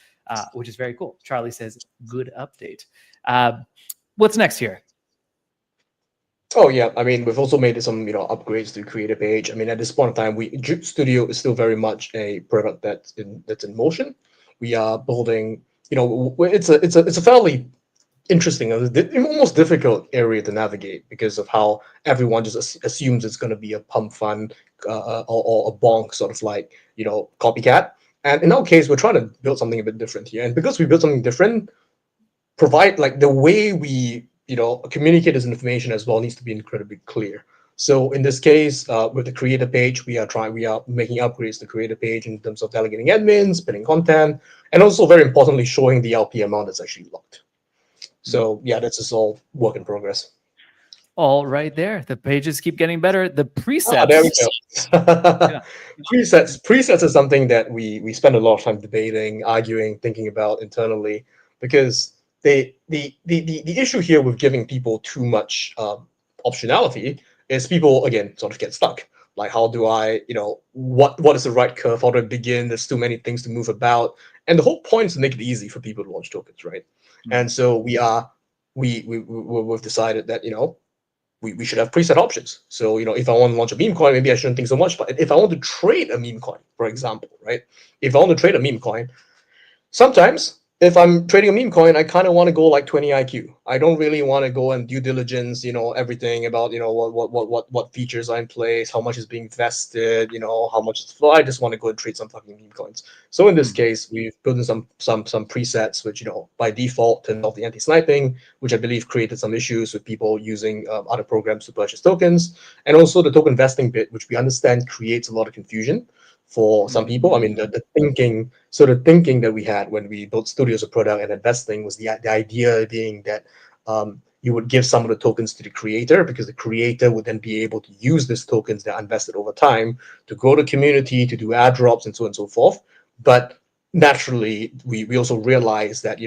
which is very cool. Charlie says, "Good update." What's next here? Oh yeah, I mean, we've also made some upgrades to creator page. I mean, at this point in time, Jup Studio is still very much a product that's in motion. We are building, it's a fairly interesting, almost difficult area to navigate, because of how everyone just assumes it's going to be a pump fund or a bonk sort of like copycat. And in our case, we're trying to build something a bit different here, and because we built something different, provide like the way we communicate this information as well needs to be incredibly clear. So in this case, with the creator page, we are making upgrades to the creator page in terms of delegating admins, pinning content, and also very importantly, showing the LP amount that's actually locked. So yeah, that's just all work in progress. All right there. The pages keep getting better. The presets. There we go. Yeah. Presets is something that we spend a lot of time debating, arguing, thinking about internally, because the issue here with giving people too much optionality is people, again, sort of get stuck. Like, how do I, what is the right curve? How do I begin? There's too many things to move about. And the whole point is to make it easy for people to launch tokens, right? And so we've decided that, we should have preset options. So, if I want to launch a meme coin, maybe I shouldn't think so much. But if I want to trade a meme coin, for example, right? If I want to trade a meme coin, sometimes if I'm trading a meme coin, I kind of want to go like 20 IQ. I don't really want to go and due diligence, everything about, what features are in place, how much is being vested, how much is flow. I just want to go and trade some fucking meme coins. So in this case, we've built in some presets, which, by default turned off the anti-sniping, which I believe created some issues with people using other programs to purchase tokens. And also the token vesting bit, which we understand creates a lot of confusion for some people. I mean, the thinking that we had when we built Studio as a product and investing was the idea being that you would give some of the tokens to the creator, because the creator would then be able to use these tokens that are invested over time to grow the community, to do airdrops, and so on and so forth. But naturally, we also realized that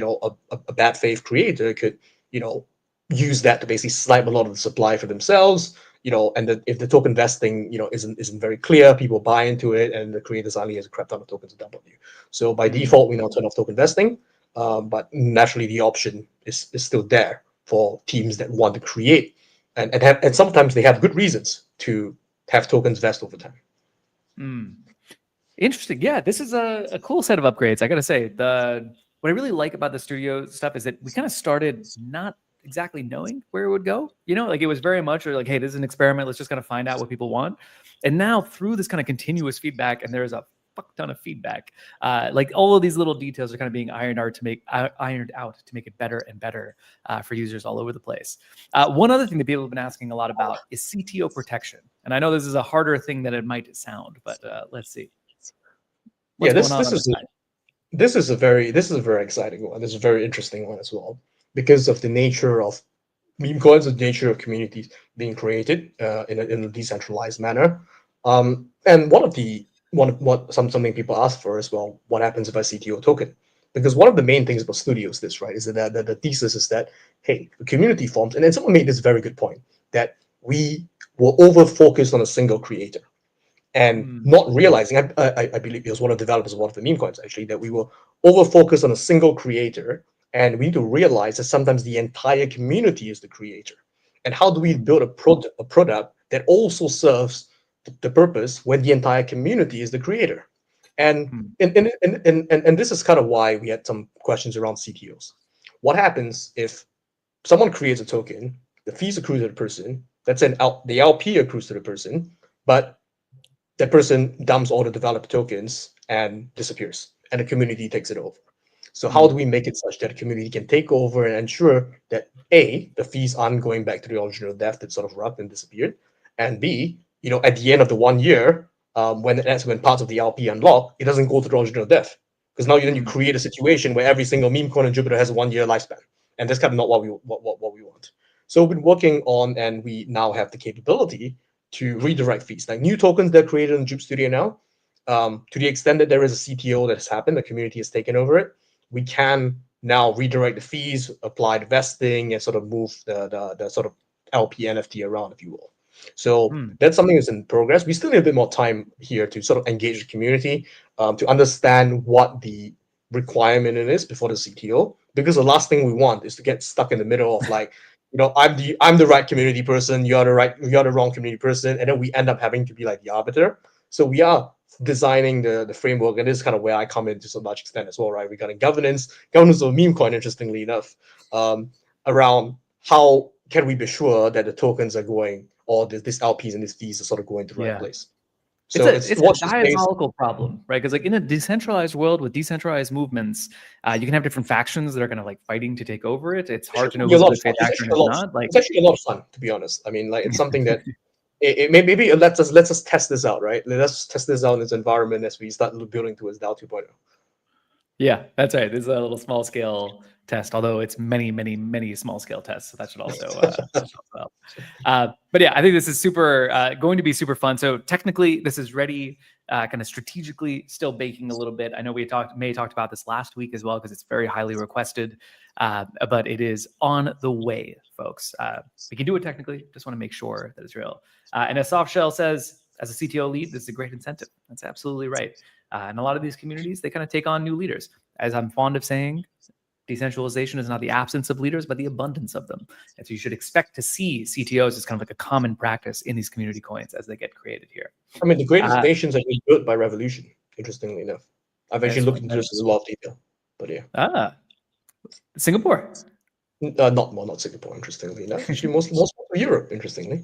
a bad faith creator could use that to basically snipe a lot of the supply for themselves. And that if the token vesting, isn't very clear, people buy into it, and the creator suddenly has a crap ton of tokens to dump on you. So by default, we now turn off token vesting, but naturally the option is still there for teams that want to create, and sometimes they have good reasons to have tokens vest over time. Interesting. Yeah, this is a cool set of upgrades. I gotta say, what I really like about the Studio stuff is that we kind of started not exactly knowing where it would go. Like it was very much like, hey, this is an experiment. Let's just kind of find out what people want. And now through this kind of continuous feedback, and there's a fuck ton of feedback, like all of these little details are kind of being ironed out to make it better and better for users all over the place. One other thing that people have been asking a lot about is CTO protection. And I know this is a harder thing than it might sound, but let's see. This is This is a very exciting one. This is a very interesting one as well because of the nature of meme coins, the nature of communities being created in a decentralized manner. And one of what something people ask for as well. What happens if I CTO a token? Because one of the main things about studios, this right, is that the thesis is that hey, the community forms, and then someone made this very good point that we were over focused on a single creator and Mm. not realizing, I believe it was one of the developers of one of the meme coins actually, that we were over focused on a single creator, and we need to realize that sometimes the entire community is the creator. And how do we build a product that also serves the purpose when the entire community is the creator? And Mm. and this is kind of why we had some questions around CTOs. What happens if someone creates a token, the fees accrue to the person, the LP accrues to the person, but that person dumps all the developed tokens and disappears, and the community takes it over. So how Mm. do we make it such that the community can take over and ensure that A, the fees aren't going back to the original dev that sort of rubbed and disappeared, and B, at the end of the 1 year, when parts of the LP unlock, it doesn't go to the original dev, because now then you Mm. create a situation where every single meme coin in Jupiter has a 1 year lifespan, and that's kind of not what we want. So we've been working on, and we now have the capability to redirect fees, like new tokens that are created in Jup Studio now. To the extent that there is a CTO that has happened, the community has taken over it, we can now redirect the fees, apply the vesting, and sort of move the sort of LP NFT around, if you will. So Mm. that's something that's in progress. We still need a bit more time here to sort of engage the community, to understand what the requirement it is before the CTO, because the last thing we want is to get stuck in the middle of like, I'm the right community person, you're the wrong community person, and then we end up having to be like the arbiter. So we are designing the framework, and this is kind of where I come in to some large extent as well, right? Regarding governance of meme coin, interestingly enough, around how can we be sure that the tokens are going, or this LPs and these fees are sort of going to the right Yeah. place. It's So a it's it's a watch the space. diabolical problem, right? Because like in a decentralized world with decentralized movements, you can have different factions that are kind of like fighting to take over it. It's hard to know Be a who's a lot of good fun. faith actor and who's not. Like, It's actually a lot of fun, to be honest. I mean, like it's something that maybe let's us test this out, right? Let's test this out in this environment as we start building towards DAO 2.0. yeah, that's right. This is a little small scale test, although it's many, many, many small scale tests. So that should also help. But yeah, I think this is going to be super fun. So technically, this is ready, kind of strategically still baking a little bit. I know we talked about this last week as well because it's very highly requested, but it is on the way, folks. We can do it technically. Just want to make sure that it's real. And as Softshell says, as a CTO lead, this is a great incentive. That's absolutely right. And a lot of these communities, they kind of take on new leaders. As I'm fond of saying, decentralization is not the absence of leaders, but the abundance of them. And so you should expect to see CTOs as kind of like a common practice in these community coins as they get created here. I mean, the greatest Uh, nations are being built by revolution, interestingly enough. I've actually that's looked fun. into this in a lot of detail. But yeah. Singapore. Not Singapore, interestingly enough. Actually, most of Europe, interestingly.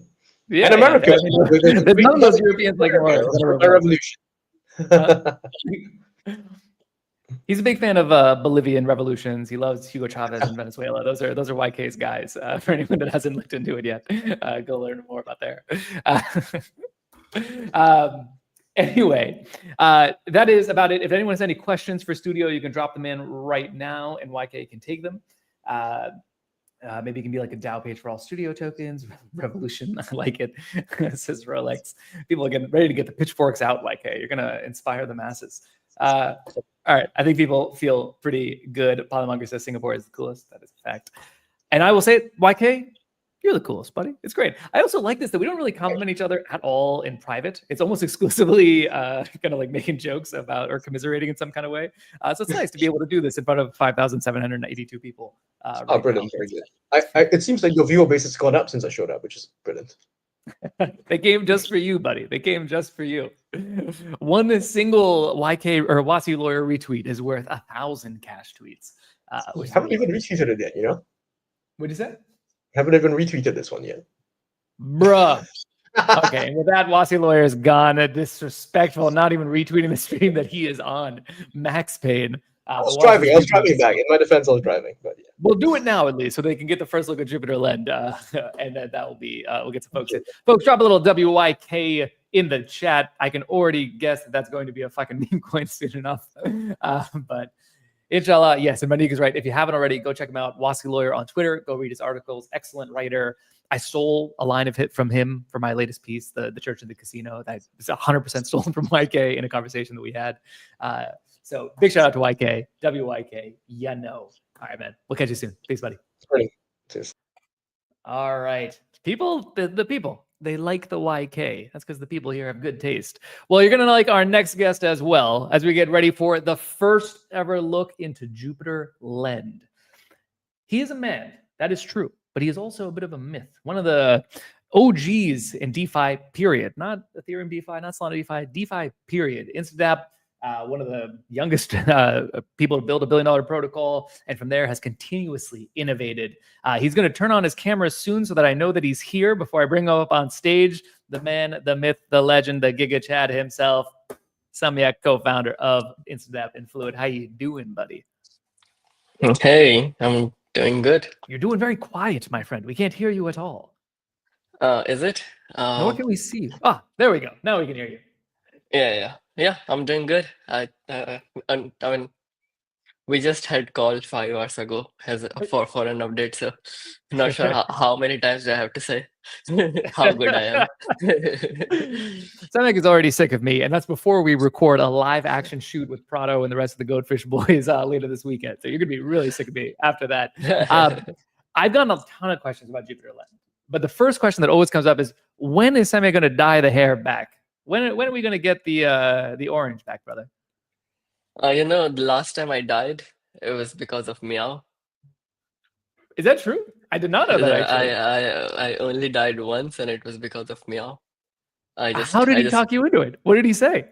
Yeah, And America. I mean, there's none of those Europeans like more. by revolution. He's a big fan of Bolivian revolutions. He loves Hugo Chavez in Venezuela. Those are YK's guys. For anyone that hasn't looked into it yet, go learn more about there. Anyway, that is about it. If anyone has any questions for Studio, you can drop them in right now, and YK can take them. Maybe it can be like a DAO page for all Studio tokens. Revolution, I like it. Says Rolex. People are getting ready to get the pitchforks out. YK, you're gonna inspire the masses. All right, I think people feel pretty good. Polymonger says Singapore is the coolest. That is a fact. And I will say it, YK, you're the coolest, buddy. It's great. I also like this that we don't really compliment each other at all in private. It's almost exclusively kind of like making jokes about or commiserating in some kind of way. So it's nice to be able to do this in front of 5,782 people. Oh, brilliant. Very good. It seems like your viewer base has gone up since I showed up, which is brilliant. They came just for you, buddy. They came just for you. One single YK or Wassey lawyer retweet is worth 1,000 Cash tweets. We haven't even retweeted it yet, What'd you say? Haven't even retweeted this one yet. Bruh. Okay, and with that, Wassey lawyer is gone. Disrespectful, not even retweeting the stream that he is on. Max Payne. I was driving back. In my defense, I was driving, but yeah. We'll do it now at least, so they can get the first look at Jupiter Lend, and that will be. We'll get some folks in. Folks, drop a little WYK in the chat. I can already guess that that's going to be a fucking meme coin soon enough. But inshallah, yes. And Manik is right. If you haven't already, go check him out. Wassey Lawyer on Twitter. Go read his articles. Excellent writer. I stole a line of hit from him for my latest piece, the Church and the Casino. That's 100% stolen from YK in a conversation that we had. So big shout out to YK, WYK. Yeah, no. All right, man. We'll catch you soon. Peace, buddy. Cheers. All right. People, the people, they like the YK. That's because the people here have good taste. Well, you're going to like our next guest as well as we get ready for the first ever look into Jupiter Lend. He is a man. That is true. But he is also a bit of a myth. One of the OGs in DeFi, period. Not Ethereum DeFi, not Solana DeFi, DeFi, period. Instadap, one of the youngest people to build $1 billion protocol, and from there has continuously innovated. He's going to turn on his camera soon so that I know that he's here before I bring him up on stage. The man, the myth, the legend, the Giga Chad himself, Samyak, co-founder of Instadap and Fluid. How you doing, buddy? Hey, I'm doing good. You're doing very quiet, my friend. We can't hear you at all. Is it? Nor can we see you. Ah, there we go. Now we can hear you. Yeah. I'm doing good. I mean, we just had called 5 hours ago for an update, so not sure how many times do I have to say how good I am. Samyak is already sick of me, and that's before we record a live action shoot with Prado and the rest of the Goatfish boys later this weekend. So you're gonna be really sick of me after that. I've gotten a ton of questions about Jupiter Lend, but the first question that always comes up is, when is Samyak gonna dye the hair back? When are we gonna get the orange back, brother? The last time I died, it was because of Meow. Is that true? I did not know that, actually. I only died once, and it was because of Meow. How did he talk you into it? What did he say?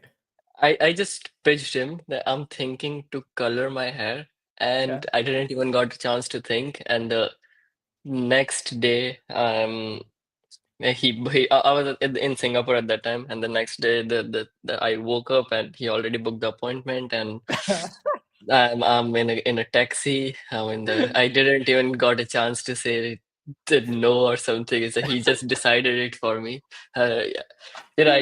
I just pitched him that I'm thinking to color my hair, and I didn't even got a chance to think. And the next day, I was in Singapore at that time, and the next day, I woke up and he already booked the appointment, and I'm in a taxi. I didn't even got a chance to say no or something. So he just decided it for me. I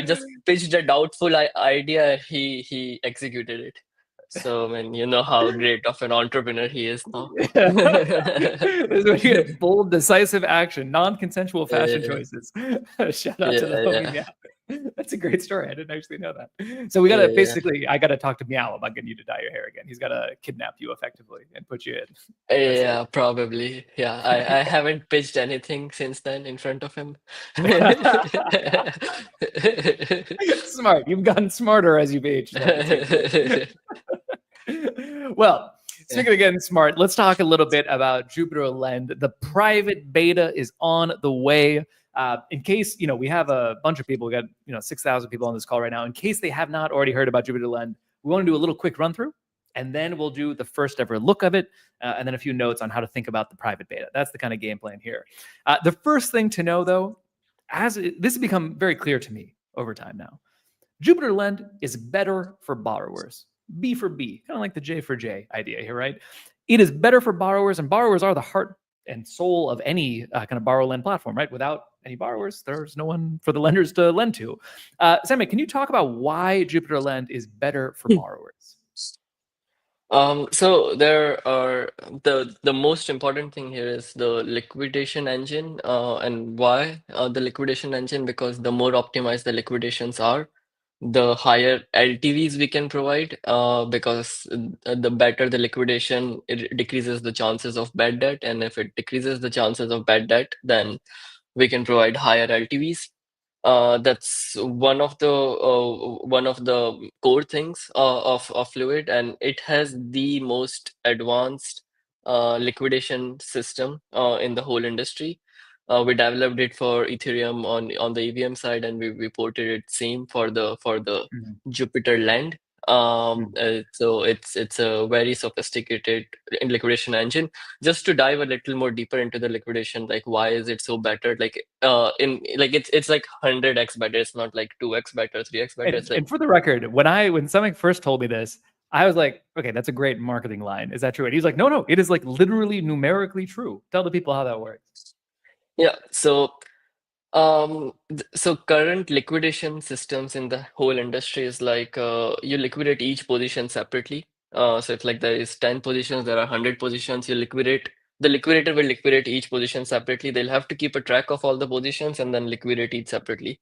just pitched a doubtful idea. He executed it. So, you know how great of an entrepreneur he is now. This is when you get bold, decisive action, non-consensual fashion choices. Shout out to the homie Meow. That's a great story. I didn't actually know that. So we gotta I gotta talk to Meow about getting you to dye your hair again. He's gotta kidnap you effectively and put you in. Yeah, probably. Yeah, I haven't pitched anything since then in front of him. Smart. You've gotten smarter as you've aged. Well, speaking of getting smart, let's talk a little bit about Jupiter Lend. The private beta is on the way. In case, we have a bunch of people, we got, 6,000 people on this call right now. In case they have not already heard about Jupiter Lend, we want to do a little quick run through, and then we'll do the first ever look of it, and then a few notes on how to think about the private beta. That's the kind of game plan here. The first thing to know, though, this has become very clear to me over time now. Jupiter Lend is better for borrowers. B for B, kind of like the J for J idea here, right? It is better for borrowers, and borrowers are the heart and soul of any kind of borrow lend platform, right? Without any borrowers, there's no one for the lenders to lend to. Samyak, can you talk about why Jupiter Lend is better for borrowers? So there are the most important thing here is the liquidation engine, and why the liquidation engine? Because the more optimized the liquidations are, the higher LTVs we can provide, because the better the liquidation, it decreases the chances of bad debt, and if it decreases the chances of bad debt, then we can provide higher LTVs. That's one of the core things of Fluid, and it has the most advanced liquidation system in the whole industry. We developed it for Ethereum on the EVM side, and we ported it same for the Jupiter Lend. So it's a very sophisticated liquidation engine. Just to dive a little more deeper into the liquidation, like why is it so better? It's like 100x better. It's not like 2x better, 3x better. And for the record, when Samyak first told me this, I was like, okay, that's a great marketing line. Is that true? And he's like, no, it is like literally numerically true. Tell the people how that works. Yeah, so So current liquidation systems in the whole industry is like you liquidate each position separately. So if like there is 10 positions, there are 100 positions, you liquidate. The liquidator will liquidate each position separately. They'll have to keep a track of all the positions and then liquidate each separately.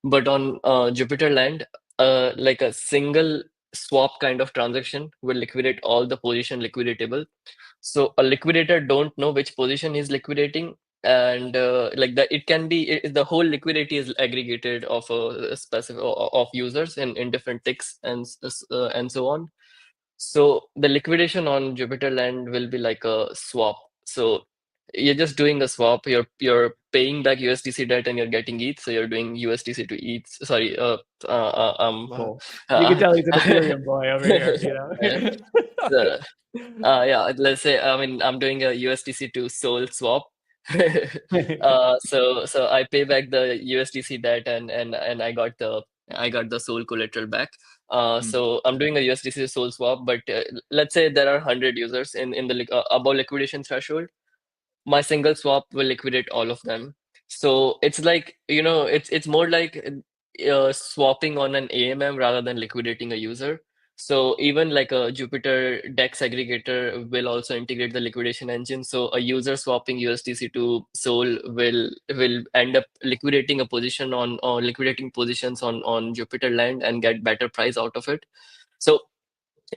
But on Jupiter land, like a single swap kind of transaction will liquidate all the position liquidatable. So a liquidator don't know which position he's liquidating, and like that it can be the whole liquidity is aggregated of a specific of users in different ticks and so on. So the liquidation on Jupiter land will be like a swap. So you're just doing a swap. You're paying back USDC debt and you're getting ETH. So you're doing USDC to ETH. Sorry. Cool. You can uh, tell he's an Ethereum boy over here. You uh, so, yeah, let's say I mean I'm doing a USDC to SOL swap. So I pay back the USDC debt and I got the SOL collateral back. So I'm doing a USDC to SOL swap, but let's say there are 100 users in the above liquidation threshold. My single swap will liquidate all of them. So it's like, it's more like swapping on an AMM rather than liquidating a user. So even like a Jupiter DEX aggregator will also integrate the liquidation engine. So a user swapping USDC to SOL will end up liquidating a position on or liquidating positions on Jupiter land and get better price out of it. So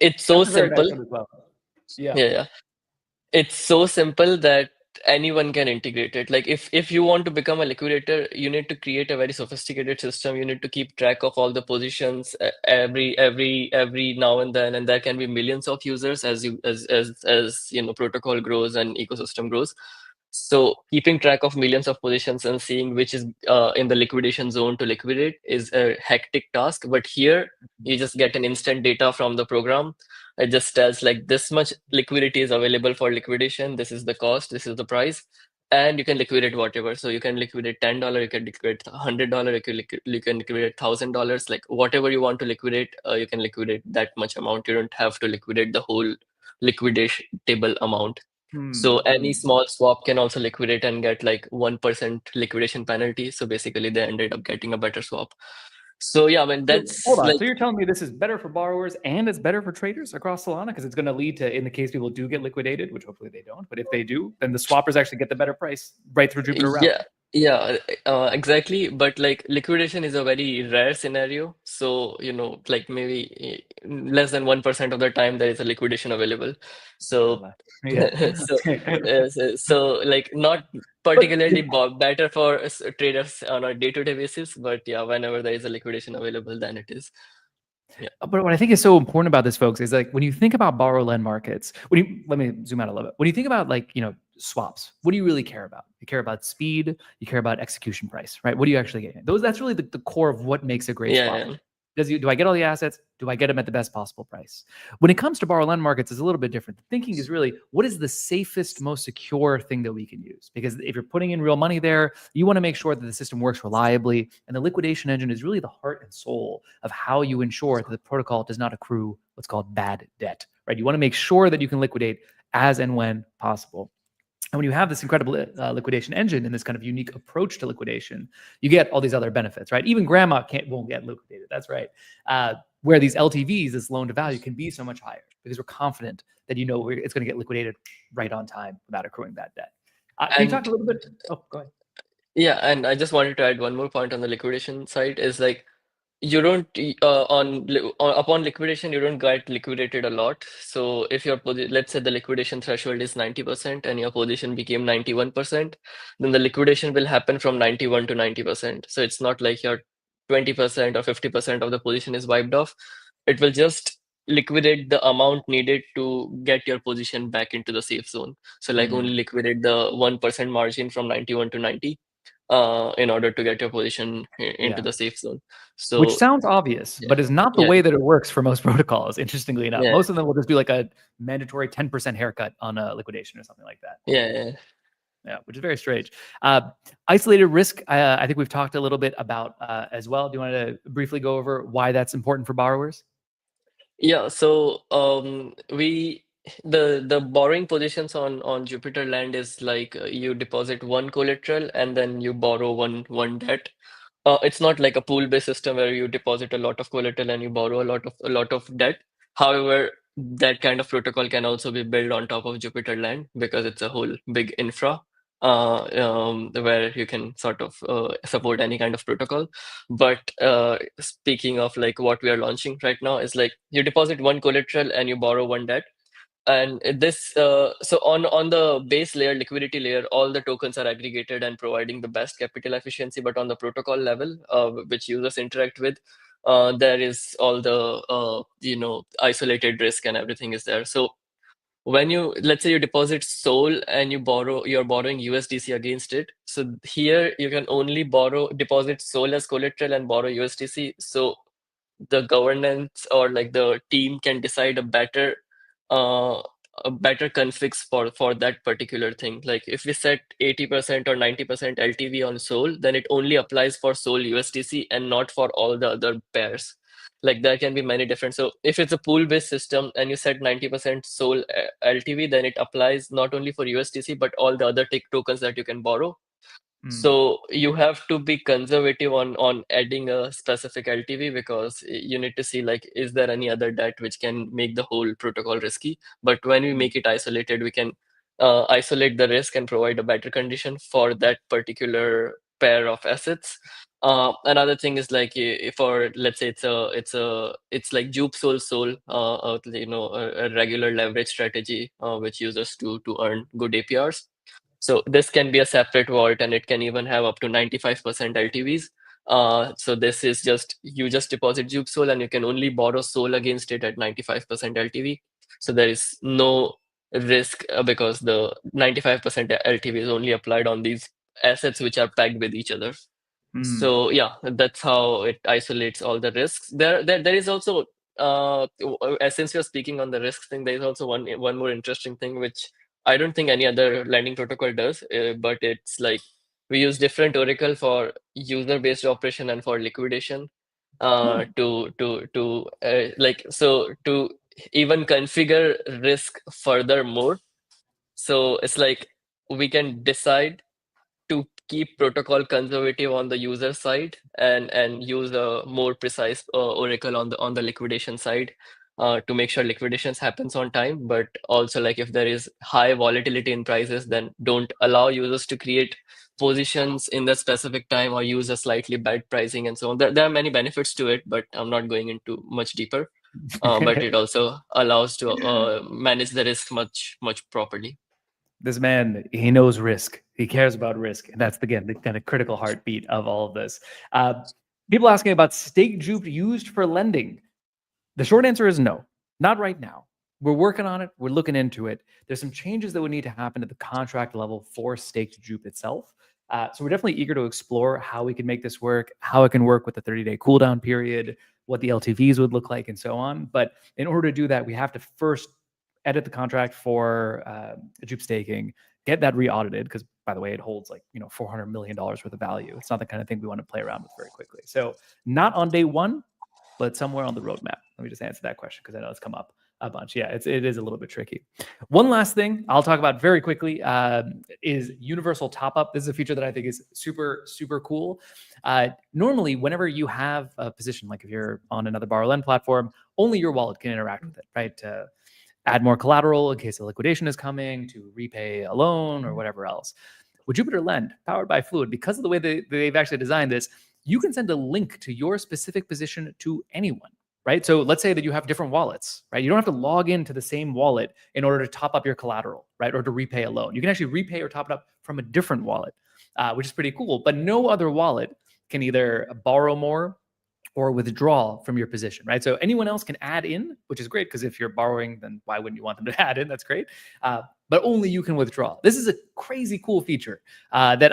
it's so That's a very nice simple. one as well. Yeah. Yeah, yeah. It's so simple that anyone can integrate it. Like if you want to become a liquidator, you need to create a very sophisticated system. You need to keep track of all the positions every now and then, and there can be millions of users as protocol grows and ecosystem grows. So keeping track of millions of positions and seeing which is in the liquidation zone to liquidate is a hectic task. But here you just get an instant data from the program. It just tells like this much liquidity is available for liquidation. This is the cost. This is the price. And you can liquidate whatever. So you can liquidate $10. You can liquidate $100. You can liquidate $1,000. Like whatever you want to liquidate, you can liquidate that much amount. You don't have to liquidate the whole liquidatable amount. So any small swap can also liquidate and get like 1% liquidation penalty. So basically they ended up getting a better swap. So yeah, I mean that's Hold on. like So you're telling me this is better for borrowers and it's better for traders across Solana because it's going to lead to, in the case people do get liquidated, which hopefully they don't, but if they do, then the swappers actually get the better price right through Jupiter route. yeah, exactly. But like liquidation is a very rare scenario. So, like maybe less than 1% of the time there is a liquidation available. So, Yeah. so like not particularly better for traders on a day-to-day basis, but yeah, whenever there is a liquidation available, then it is. Yeah. But what I think is so important about this, folks, is like when you think about borrow lend markets, let me zoom out a little bit. When you think about like, swaps, what do you really care about? You care about speed, you care about execution price, right? What do you actually get? That's really the core of what makes a great swap. Yeah. Do I get all the assets? Do I get them at the best possible price? When it comes to borrow lend markets, it's a little bit different. The thinking is really, what is the safest, most secure thing that we can use? Because if you're putting in real money there, you want to make sure that the system works reliably. And the liquidation engine is really the heart and soul of how you ensure that the protocol does not accrue what's called bad debt, right? You want to make sure that you can liquidate as and when possible. And when you have this incredible liquidation engine and this kind of unique approach to liquidation, you get all these other benefits, right? Even grandma won't get liquidated. That's right. Where these LTVs, this loan to value, can be so much higher because we're confident that it's going to get liquidated right on time without accruing bad debt. Can you talk a little bit? Oh, go ahead. Yeah, and I just wanted to add one more point on the liquidation side is like you don't upon liquidation you don't get liquidated a lot. So if your let's say the liquidation threshold is 90% and your position became 91%, then the liquidation will happen from 91 to 90%. So it's not like your 20% or 50% of the position is wiped off. It will just liquidate the amount needed to get your position back into the safe zone. So like only liquidate the 1% margin from 91 to 90 in order to get your position into the safe zone. So which sounds obvious, but is not the way that it works for most protocols, interestingly enough. Most of them will just do like a mandatory 10% haircut on a liquidation or something like that. Yeah, which is very strange. Isolated risk, I think we've talked a little bit about as well. Do you want to briefly go over why that's important for borrowers? Yeah, so we the borrowing positions on Jupiter land is like you deposit one collateral and then you borrow one debt. It's not like a pool-based system where you deposit a lot of collateral and you borrow a lot of debt. However, that kind of protocol can also be built on top of Jupiter land because it's a whole big infra where you can sort of support any kind of protocol. But speaking of like what we are launching right now is like you deposit one collateral and you borrow one debt. And this so on the base layer, liquidity layer, all the tokens are aggregated and providing the best capital efficiency. But on the protocol level, which users interact with, there is all the isolated risk and everything is there. So when you, let's say you deposit SOL and you're borrowing USDC against it. So here you can only deposit SOL as collateral and borrow USDC. So the governance or like the team can decide uh, a better configs for that particular thing. Like if we set 80% or 90% LTV on SOL, then it only applies for SOL USDC and not for all the other pairs. Like there can be many different. So if it's a pool-based system and you set 90% SOL LTV, then it applies not only for USDC but all the other tokens that you can borrow. So you have to be conservative on adding a specific LTV because you need to see like is there any other debt which can make the whole protocol risky. But when we make it isolated, we can isolate the risk and provide a better condition for that particular pair of assets. Another thing is like for let's say it's like JupSOL a regular leverage strategy which users to earn good APRs. So this can be a separate vault and it can even have up to 95% LTVs. So this is you just deposit JupSOL and you can only borrow SOL against it at 95% LTV. So there is no risk because the 95% LTV is only applied on these assets which are pegged with each other. So yeah, that's how it isolates all the risks. There is also since you're speaking on the risk thing, there is also one more interesting thing which I don't think any other lending protocol does, but it's like we use different oracle for user-based operation and for liquidation to even configure risk furthermore. So it's like we can decide to keep protocol conservative on the user side and use a more precise oracle on the liquidation side to make sure liquidations happens on time. But also like if there is high volatility in prices, then don't allow users to create positions in that specific time or use a slightly bad pricing and so on. There are many benefits to it, but I'm not going into much deeper. But it also allows to manage the risk much properly. This man, he knows risk. He cares about risk. And that's, again, the kind of critical heartbeat of all of this. People asking about stake jupe used for lending. The short answer is no, not right now. We're working on it. We're looking into it. There's some changes that would need to happen at the contract level for staked jupe itself. So we're definitely eager to explore how we can make this work, how it can work with the 30-day cooldown period, what the LTVs would look like, and so on. But in order to do that, we have to first edit the contract for jupe staking, get that re-audited, because by the way, it holds like $400 million worth of value. It's not the kind of thing we want to play around with very quickly. So not on day one, but somewhere on the roadmap. Let me just answer that question because I know it's come up a bunch. Yeah, it is a little bit tricky. One last thing I'll talk about very quickly is universal top up. This is a feature that I think is super, super cool. Normally, whenever you have a position, like if you're on another borrow lend platform, only your wallet can interact with it, right? To add more collateral in case a liquidation is coming, to repay a loan or whatever else. With Jupiter Lend, powered by Fluid, because of the way they've actually designed this, you can send a link to your specific position to anyone, right? So let's say that you have different wallets, right? You don't have to log into the same wallet in order to top up your collateral, right? Or to repay a loan. You can actually repay or top it up from a different wallet, which is pretty cool. But no other wallet can either borrow more or withdraw from your position, right? So anyone else can add in, which is great because if you're borrowing, then why wouldn't you want them to add in? That's great. But only you can withdraw. This is a crazy cool feature that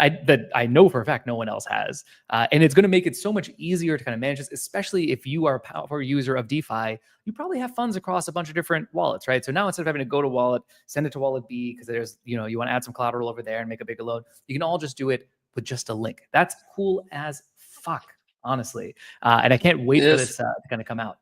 I know for a fact no one else has. And it's going to make it so much easier to kind of manage this, especially if you are a powerful user of DeFi. You probably have funds across a bunch of different wallets, right? So now instead of having to go to wallet, send it to wallet B because there's, you want to add some collateral over there and make a bigger loan, you can all just do it with just a link. That's cool as fuck, honestly. And I can't wait for this to kind of come out.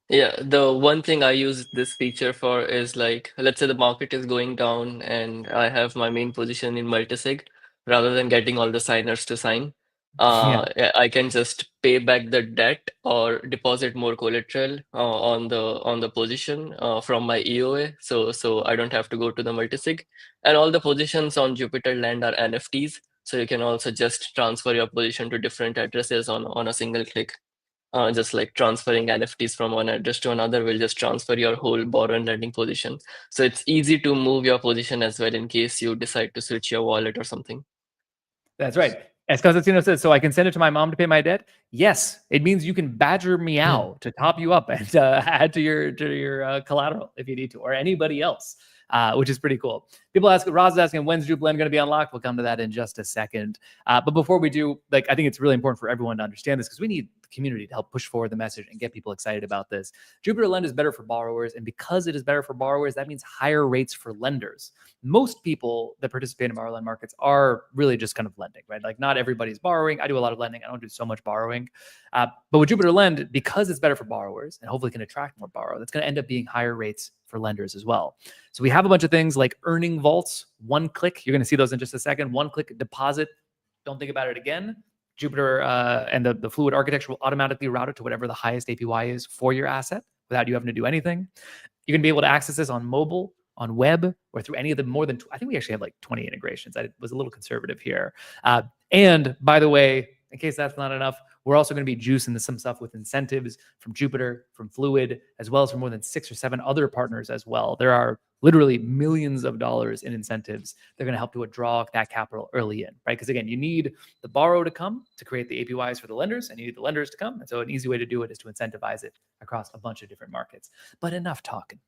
Yeah, the one thing I use this feature for is like, let's say the market is going down and I have my main position in multisig, rather than getting all the signers to sign, Yeah. I can just pay back the debt or deposit more collateral on the position from my EOA, so I don't have to go to the multisig. And all the positions on Jupiter Land are NFTs, so you can also just transfer your position to different addresses on a single click. Just like transferring NFTs from one address to another will just transfer your whole borrow and lending position. So it's easy to move your position as well in case you decide to switch your wallet or something. That's right. As Constantino says, so I can send it to my mom to pay my debt. Yes, it means you can badger Meow to top you up and add to your collateral if you need to, or anybody else, which is pretty cool. People ask, Roz is asking, when's Jupiland going to be unlocked? We'll come to that in just a second. But before we do, like, I think it's really important for everyone to understand this because we need the community to help push forward the message and get people excited about this. Jupiter Lend is better for borrowers, and because it is better for borrowers, that means higher rates for lenders. Most people that participate in borrow lend markets are really just kind of lending, right? Like not everybody's borrowing. I do a lot of lending. I don't do so much borrowing. But with Jupiter Lend, because it's better for borrowers and hopefully can attract more borrow, that's going to end up being higher rates for lenders as well. So we have a bunch of things like earning vaults, one click. You're going to see those in just a second. One click deposit. Don't think about it again. Jupiter and the fluid architecture will automatically route it to whatever the highest APY is for your asset without you having to do anything. You're going to be able to access this on mobile, on web, or through any of the more than, I think we actually have like 20 integrations. I was a little conservative here. And by the way, in case that's not enough, we're also going to be juicing some stuff with incentives from Jupiter, from Fluid, as well as from more than 6 or 7 other partners as well. There are literally millions of dollars in incentives. They're going to help to draw that capital early in, right? Because again, you need the borrow to come to create the APYs for the lenders, and you need the lenders to come. And so an easy way to do it is to incentivize it across a bunch of different markets. But enough talking.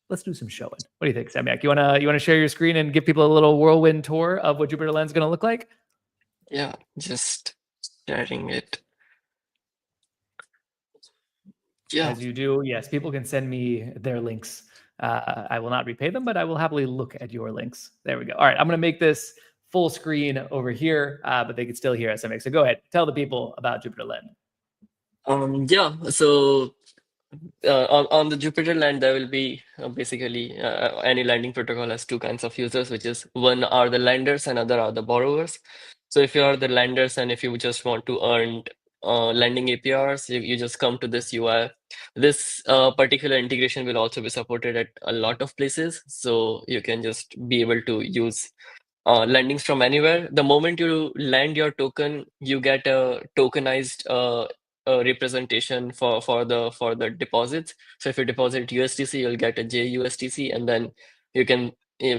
Let's do some showing. What do you think, Samyak? You wanna share your screen and give people a little whirlwind tour of what Jupiter Lens is gonna look like? Yeah, just sharing it. Yeah. As you do, yes, people can send me their links. I will not repay them, but I will happily look at your links. There we go. All right, I'm gonna make this full screen over here, but they can still hear us. Samyak, so go ahead, tell the people about Jupiter Lens. Yeah. So on the Jupiter land, there will be basically any lending protocol has two kinds of users, which is one are the lenders and other are the borrowers. So if you are the lenders and if you just want to earn lending APRs, you just come to this UI. This particular integration will also be supported at a lot of places. So you can just be able to use lendings from anywhere. The moment you lend your token, you get a tokenized representation for the deposits. So if you deposit USDC, you'll get a JUSDC, and then you can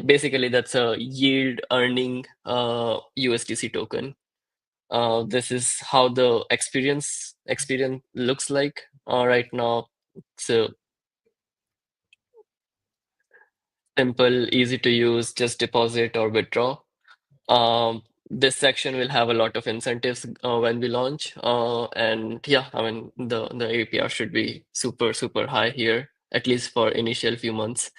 basically that's a yield earning USDC token. This is how the experience looks like right now. So simple, easy to use, just deposit or withdraw. This section will have a lot of incentives when we launch. And yeah, I mean, the APR should be super high here, at least for initial few months.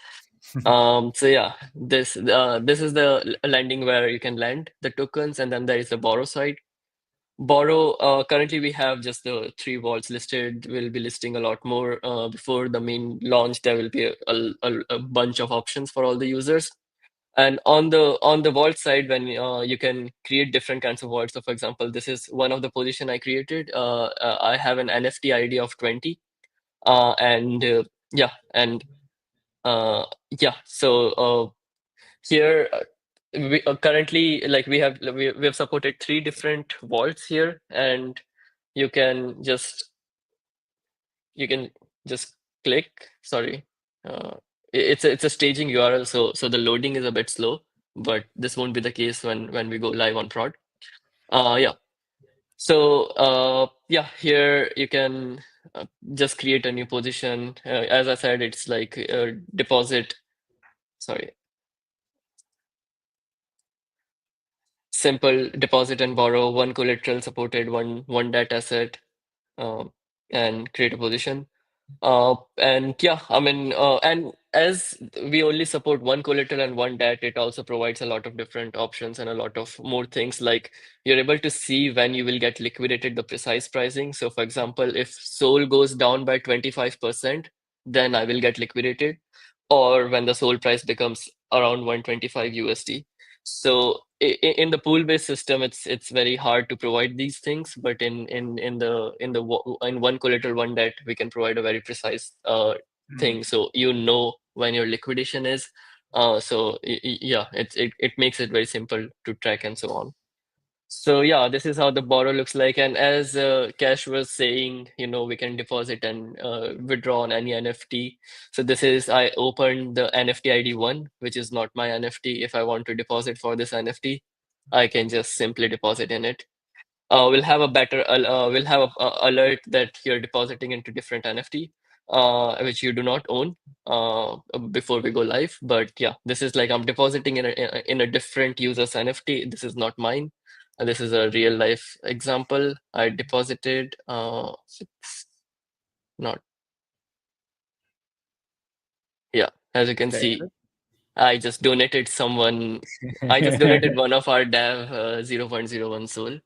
So yeah, this is the lending where you can lend the tokens, and then there is the borrow side. Borrow, currently we have just the 3 vaults listed. We'll be listing a lot more before the main launch. There will be a bunch of options for all the users. And on the vault side, when you can create different kinds of vaults. So for example, this is one of the position I created. I have an NFT ID of 20. And yeah, and yeah, so here we currently like we have supported 3 different vaults here, and you can just click. Sorry, it's a staging URL, so the loading is a bit slow, but this won't be the case when we go live on prod. Yeah. So yeah, here you can just create a new position. As I said, it's like deposit. Sorry. Simple deposit and borrow, one collateral supported, one data set, and create a position. And yeah, I mean, and as we only support one collateral and one DAT, it also provides a lot of different options and a lot of more things. Like you're able to see when you will get liquidated, the precise pricing. So, for example, if SOL goes down by 25%, then I will get liquidated, or when the SOL price becomes around 125 USD. So in the pool-based system, it's very hard to provide these things, but in one collateral, one debt, we can provide a very precise Hmm. thing. So you know when your liquidation is. So yeah, it makes it very simple to track and so on. So yeah, this is how the borrow looks like. And as Cash was saying, we can deposit and withdraw on any NFT. So this is, I opened the NFT ID one, which is not my NFT. If I want to deposit for this NFT, I can just simply deposit in it. We'll have a alert that you're depositing into different NFT, which you do not own before we go live. But yeah, this is like I'm depositing in a different user's NFT. This is not mine. This is a real life example. I deposited. It's not. Yeah, as you can see, There. I just donated someone. I just donated one of our dev 0.01 soul,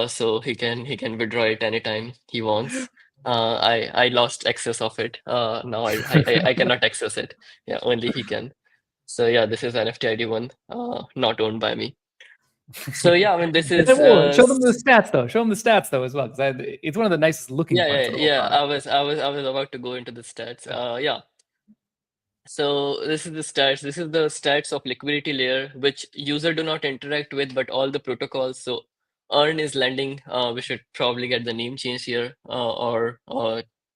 so he can withdraw it anytime he wants. I lost access of it. Now I cannot access it. Yeah, only he can. So yeah, this is NFT ID one, not owned by me. So yeah, I mean this is Show them the stats though. Show them the stats though as well, because it's one of the nicest looking parts of the whole yeah. product. I was about to go into the stats. Yeah. So this is the stats. This is the stats of liquidity layer, which user do not interact with, but all the protocols. So earn is lending. We should probably get the name change here, or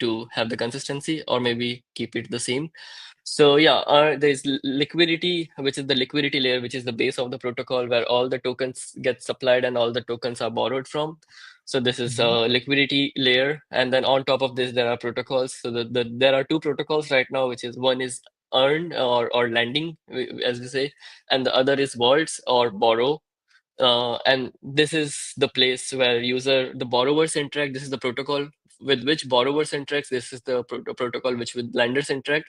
to have the consistency, or maybe keep it the same. So yeah, there's liquidity, which is the liquidity layer, which is the base of the protocol where all the tokens get supplied and all the tokens are borrowed from. So this is a liquidity layer, and then on top of this there are protocols. So there are two protocols right now, which is one is earn or lending, as we say, and the other is vaults or borrow. And this is the place where the borrowers interact. This is the protocol with which borrowers interact. This is the protocol which with lenders interact.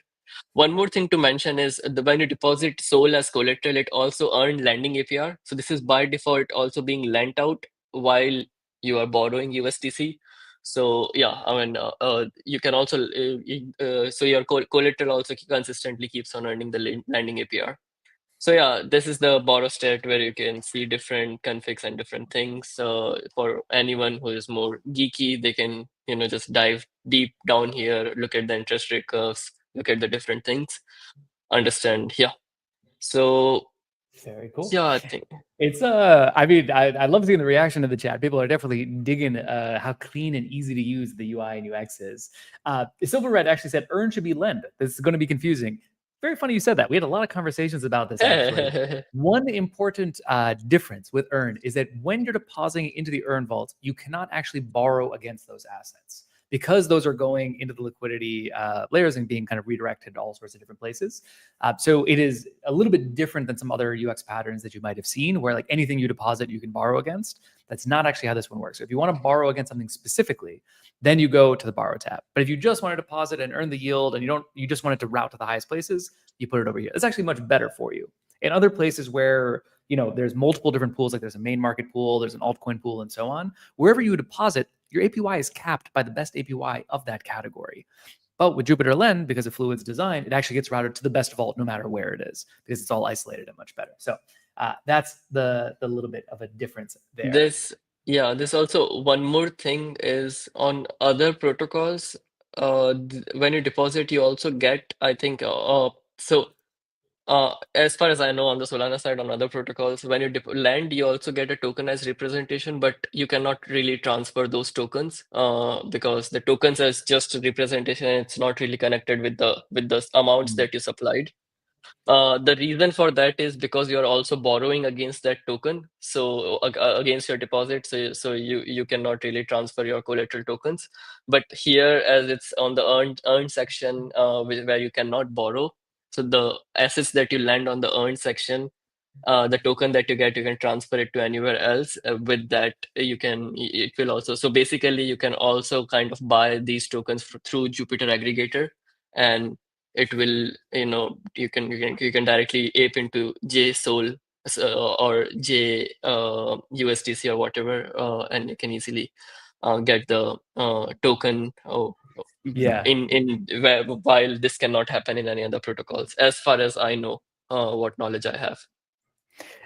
One more thing to mention is when you deposit SOL as collateral, it also earned lending APR. So this is by default also being lent out while you are borrowing USDC. So yeah, I mean, you can also so your collateral also consistently keeps on earning the lending APR. So yeah, this is the borrow stat where you can see different configs and different things. For anyone who is more geeky, they can just dive deep down here, look at the interest rate curves, look at the different things, understand. Yeah. So Very cool. yeah, I think. It's I mean, I love seeing the reaction to the chat. People are definitely digging how clean and easy to use the UI and UX is. Silver Red actually said earn should be lend. This is going to be confusing. Very funny you said that. We had a lot of conversations about this actually. One important difference with earn is that when you're depositing into the earn vault, you cannot actually borrow against those assets because those are going into the liquidity layers and being kind of redirected to all sorts of different places. So it is a little bit different than some other UX patterns that you might have seen, where like anything you deposit, you can borrow against. That's not actually how this one works. So if you want to borrow against something specifically, then you go to the borrow tab. But if you just want to deposit and earn the yield, and you just want it to route to the highest places, you put it over here. It's actually much better for you. In other places where there's multiple different pools, like there's a main market pool, there's an altcoin pool, and so on. Wherever you deposit, your APY is capped by the best APY of that category. But with Jupyter Lend, because of Fluid's design, it actually gets routed to the best vault no matter where it is, because it's all isolated and much better. So that's the little bit of a difference there. There's also one more thing is on other protocols. When you deposit, you also get, I think, as far as I know, on the Solana side, on other protocols, when you land, you also get a tokenized representation, but you cannot really transfer those tokens because the tokens is just a representation. And it's not really connected with the amounts that you supplied. The reason for that is because you're also borrowing against that token, so against your deposit, so you cannot really transfer your collateral tokens. But here, as it's on the earned section, where you cannot borrow, so the assets that you land on the earned section, the token that you get, you can transfer it to anywhere else. With that, it will also, so basically you can also kind of buy these tokens through Jupyter aggregator, and it will, you can directly ape into JSOL or J USDC or whatever, and you can easily get the token Yeah. while this cannot happen in any other protocols, as far as I know, what knowledge I have.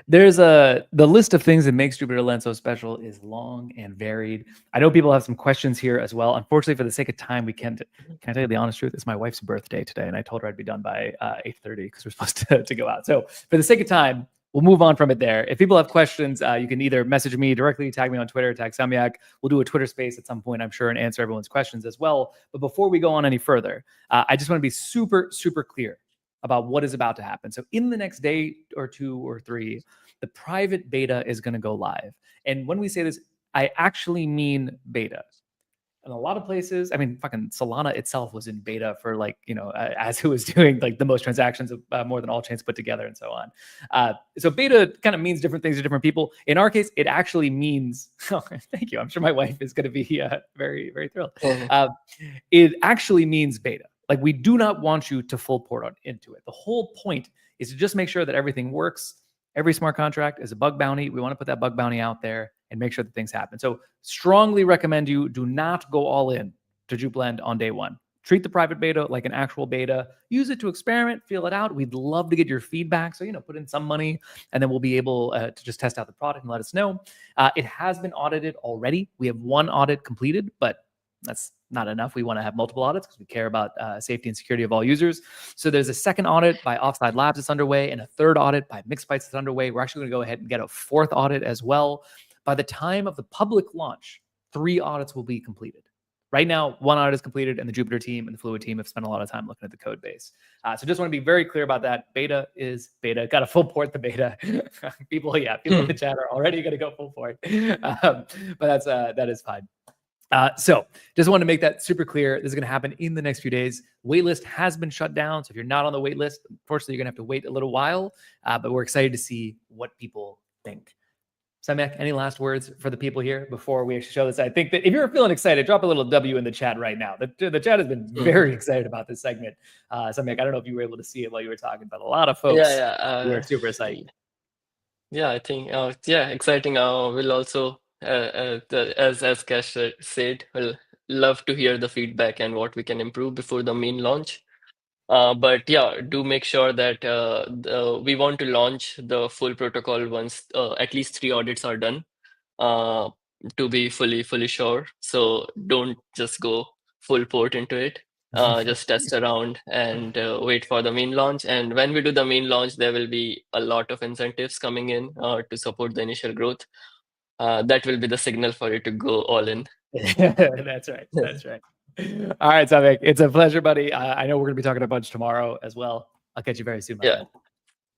There's the list of things that makes Jupyter Lens so special is long and varied. I know people have some questions here as well. Unfortunately, for the sake of time, we can't. Can I tell you the honest truth? It's my wife's birthday today, and I told her I'd be done by 8:30 because we're supposed to go out. So for the sake of time, we'll move on from it there. If people have questions, you can either message me directly, tag me on Twitter, tag Samyak. We'll do a Twitter space at some point, I'm sure, and answer everyone's questions as well. But before we go on any further, I just want to be super, super clear about what is about to happen. So in the next day or 2 or 3, the private beta is going to go live. And when we say this, I actually mean beta. In a lot of places, I mean, fucking Solana itself was in beta for as it was doing like the most transactions of more than all chains put together and so on. So beta kind of means different things to different people. In our case, it actually means, thank you. I'm sure my wife is going to be very, very thrilled. It actually means beta. Like, we do not want you to full port into it. The whole point is to just make sure that everything works. Every smart contract is a bug bounty. We want to put that bug bounty out there and make sure that things happen. So strongly recommend you do not go all in to JupLend on day one. Treat the private beta like an actual beta. Use it to experiment, feel it out. We'd love to get your feedback. So, put in some money, and then we'll be able to just test out the product and let us know. It has been audited already. We have one audit completed, but that's not enough. We want to have multiple audits because we care about safety and security of all users. So there's a second audit by Offside Labs that's underway, and a third audit by Mixed Bytes that's underway. We're actually going to go ahead and get a fourth audit as well. By the time of the public launch, 3 audits will be completed. Right now, 1 audit is completed, and the Jupyter team and the Fluid team have spent a lot of time looking at the code base. So just want to be very clear about that. Beta is beta. Got to full port the beta. people in the chat are already going to go full port. But that is fine. So just want to make that super clear. This is going to happen in the next few days. Waitlist has been shut down. So if you're not on the waitlist, unfortunately, you're going to have to wait a little while. But we're excited to see what people think. Samyak, any last words for the people here before we actually show this? I think that if you're feeling excited, drop a little W in the chat right now. The chat has been very excited about this segment. Samyak, I don't know if you were able to see it while you were talking, but a lot of folks were super excited. Yeah, I think, exciting. We'll also, as Kash said, we'll love to hear the feedback and what we can improve before the main launch. But yeah, do make sure that we want to launch the full protocol once at least 3 audits are done, to be fully sure. So don't just go full port into it. Just test around and wait for the main launch. And when we do the main launch, there will be a lot of incentives coming in to support the initial growth. That will be the signal for you to go all in. That's right. That's right. All right, Samyak, it's a pleasure, buddy. I know we're going to be talking a bunch tomorrow as well. I'll catch you very soon. Yeah.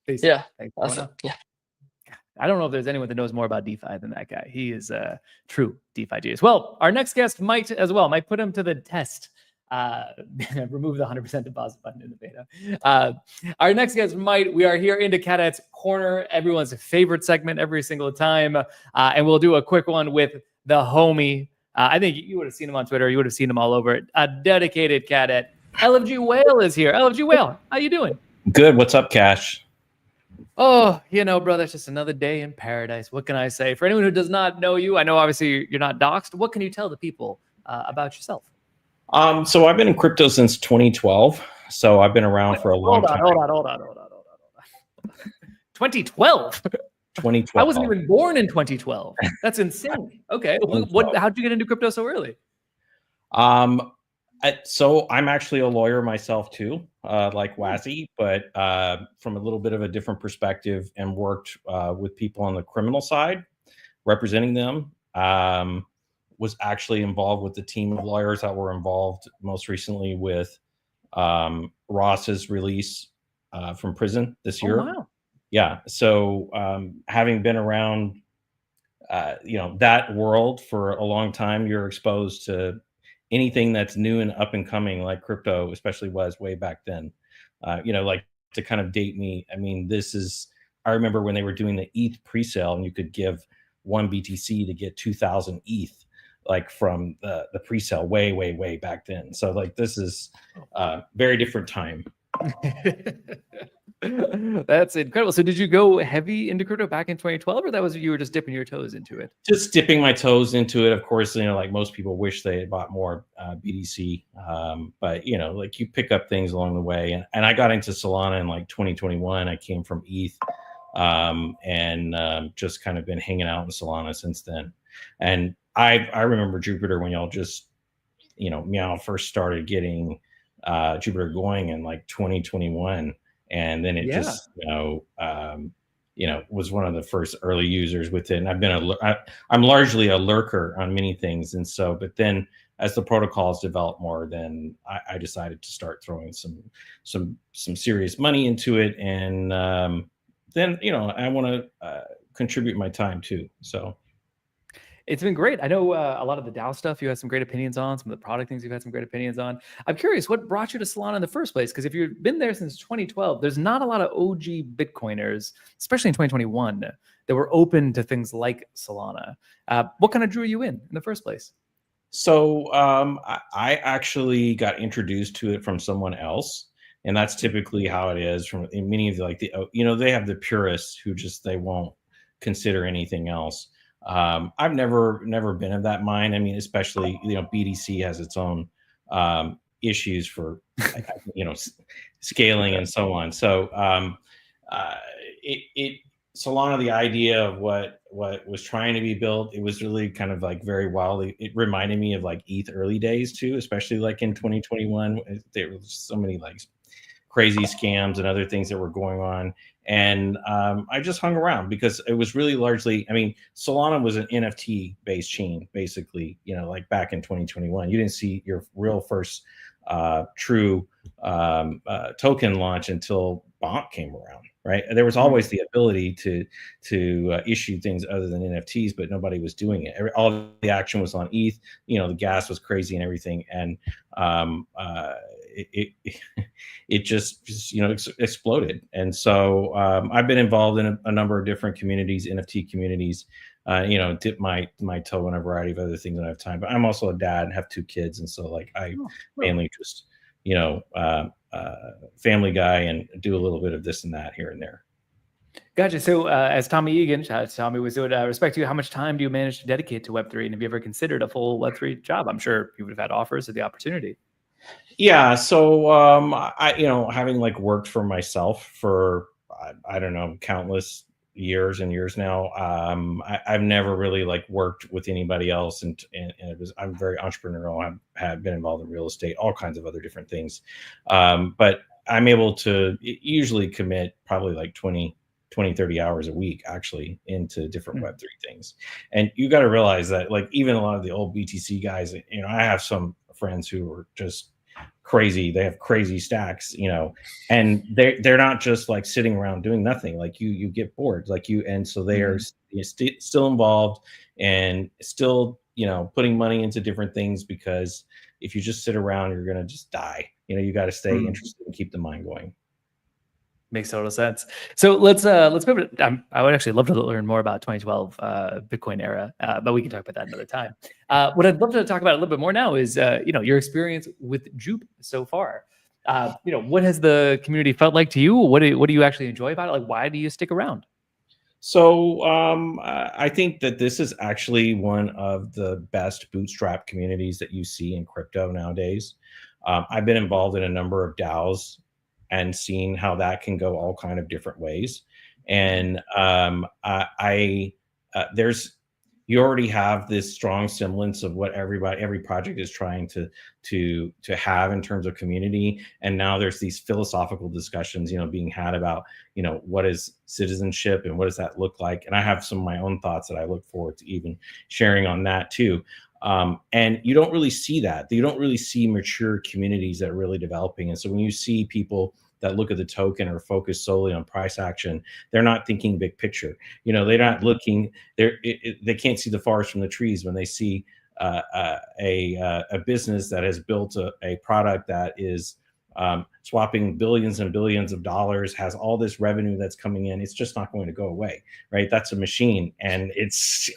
Peace. Yeah. Thanks. Awesome. Yeah. I don't know if there's anyone that knows more about DeFi than that guy. He is a true DeFi genius. Well, our next guest might put him to the test. Remove the 100% deposit button in the beta. Our next guest we are here into Catdets Corner, everyone's favorite segment every single time. And we'll do a quick one with the homie. I think you would have seen him on Twitter. You would have seen him all over it. A dedicated cadet. LFG Whale is here. LFG Whale, how you doing? Good. What's up, Cash? Oh, brother, it's just another day in paradise. What can I say? For anyone who does not know you, I know obviously you're not doxxed. What can you tell the people about yourself? So I've been in crypto since 2012. So I've been around for a long time. Hold on. 2012? 2012. I wasn't even born in 2012. That's insane. Okay. How'd you get into crypto so early? So I'm actually a lawyer myself too, like Wassey, but from a little bit of a different perspective, and worked with people on the criminal side, representing them. Was actually involved with the team of lawyers that were involved most recently with Ross's release from prison this year. Oh, wow. Yeah. So having been around, that world for a long time, you're exposed to anything that's new and up and coming, like crypto, especially was way back then. Like, to kind of date me, I mean, this is I remember when they were doing the ETH pre-sale, and you could give 1 BTC to get 2,000 ETH, like from the pre-sale way back then. So like this is very different time. That's incredible. So did you go heavy into crypto back in 2012, or that was you were just dipping your toes into it? Just dipping my toes into it. Of course, like most people wish they had bought more BTC. But like you pick up things along the way. And I got into Solana in like 2021. I came from ETH, and just kind of been hanging out in Solana since then. And I remember Jupiter when y'all just, Meow first started getting Jupiter going in like 2021. And then it just, was one of the first early users with it. And I'm largely a lurker on many things. And so, but then as the protocols developed more, then I decided to start throwing some serious money into it. And then, I want to contribute my time too. So. It's been great. I know a lot of the DAO stuff you had some great opinions on, some of the product things you've had some great opinions on. I'm curious, what brought you to Solana in the first place? Because if you've been there since 2012, there's not a lot of OG Bitcoiners, especially in 2021, that were open to things like Solana. What kind of drew you in the first place? So I actually got introduced to it from someone else. And that's typically how it is from many of they have the purists who they won't consider anything else. I've never been of that mind. I mean, especially, BTC has its own issues for, scaling and so on. So Solana, the idea of what was trying to be built, it was really kind of like very wildly. It reminded me of like ETH early days too, especially like in 2021. There was so many like crazy scams and other things that were going on. And I just hung around because it was really largely, Solana was an NFT based chain, basically, like back in 2021. You didn't see your real first true token launch until Bonk came around, right? There was always the ability to issue things other than NFTs, but nobody was doing it. All the action was on ETH. The gas was crazy and everything. And it just exploded. And so I've been involved in a number of different communities, NFT communities, dip my toe in a variety of other things when I have time. But I'm also a dad and have 2 kids, and so like I mainly just family guy and do a little bit of this and that here and there. Gotcha. So as Tommy Egan, Tommy was doing, respect to you, how much time do you manage to dedicate to Web3? And have you ever considered a full Web3 job? I'm sure you would have had offers or the opportunity. Yeah. So I having like worked for myself for I don't know, countless years and years now, I've never really like worked with anybody else, and I'm very entrepreneurial. I have been involved in real estate, all kinds of other different things, but I'm able to usually commit probably like 20, 30 hours a week actually into different Web3 things. And you got to realize that like even a lot of the old BTC guys, I have some friends who are just crazy. They have crazy stacks, and they're not just like sitting around doing nothing. Like you get bored, like and so they are still involved and still, putting money into different things, because if you just sit around, you're going to just die. You got to stay interested and keep the mind going. Makes total sense. So let's pivot. I would actually love to learn more about 2012 Bitcoin era, but we can talk about that another time. What I'd love to talk about a little bit more now is your experience with Jupe so far. What has the community felt like to you? What do you actually enjoy about it? Like, why do you stick around? So I think that this is actually one of the best bootstrap communities that you see in crypto nowadays. I've been involved in a number of DAOs and seen how that can go all kind of different ways. And you already have this strong semblance of what every project is trying to have in terms of community. And now there's these philosophical discussions, being had about, what is citizenship and what does that look like? And I have some of my own thoughts that I look forward to even sharing on that too. And you don't really see that. You don't really see mature communities that are really developing. And so when you see people that look at the token or focus solely on price action, they're not thinking big picture. They're not looking. They can't see the forest from the trees when they see a business that has built a product that is swapping billions and billions of dollars, has all this revenue that's coming in. It's just not going to go away, right? That's a machine, and it's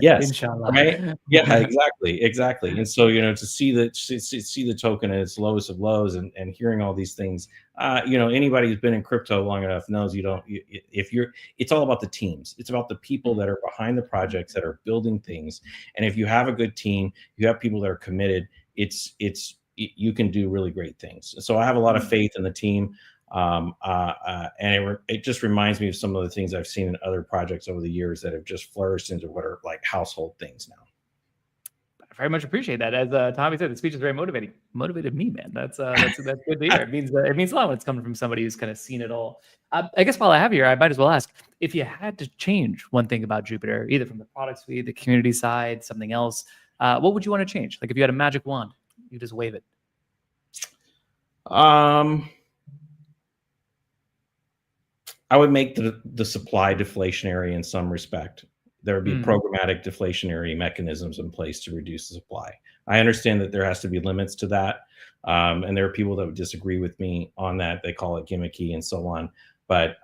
yes, Inshallah. right? Yeah, exactly. And so, to see the token at its lowest of lows, and hearing all these things, anybody who's been in crypto long enough knows it's all about the teams. It's about the people that are behind the projects that are building things. And if you have a good team, you have people that are committed, you can do really great things. So I have a lot of faith in the team. And it just reminds me of some of the things I've seen in other projects over the years that have just flourished into what are like household things now. I very much appreciate that. As Tommy said, the speech is very motivating. Motivated me, man. That's good to hear. It means a lot when it's coming from somebody who's kind of seen it all. I guess while I have you here, I might as well ask, if you had to change one thing about Jupiter, either from the product suite, the community side, something else, what would you want to change? Like if you had a magic wand, you just wave it. I would make the supply deflationary in some respect. There would be programmatic deflationary mechanisms in place to reduce the supply. I understand that there has to be limits to that. And there are people that would disagree with me on that. They call it gimmicky and so on. But,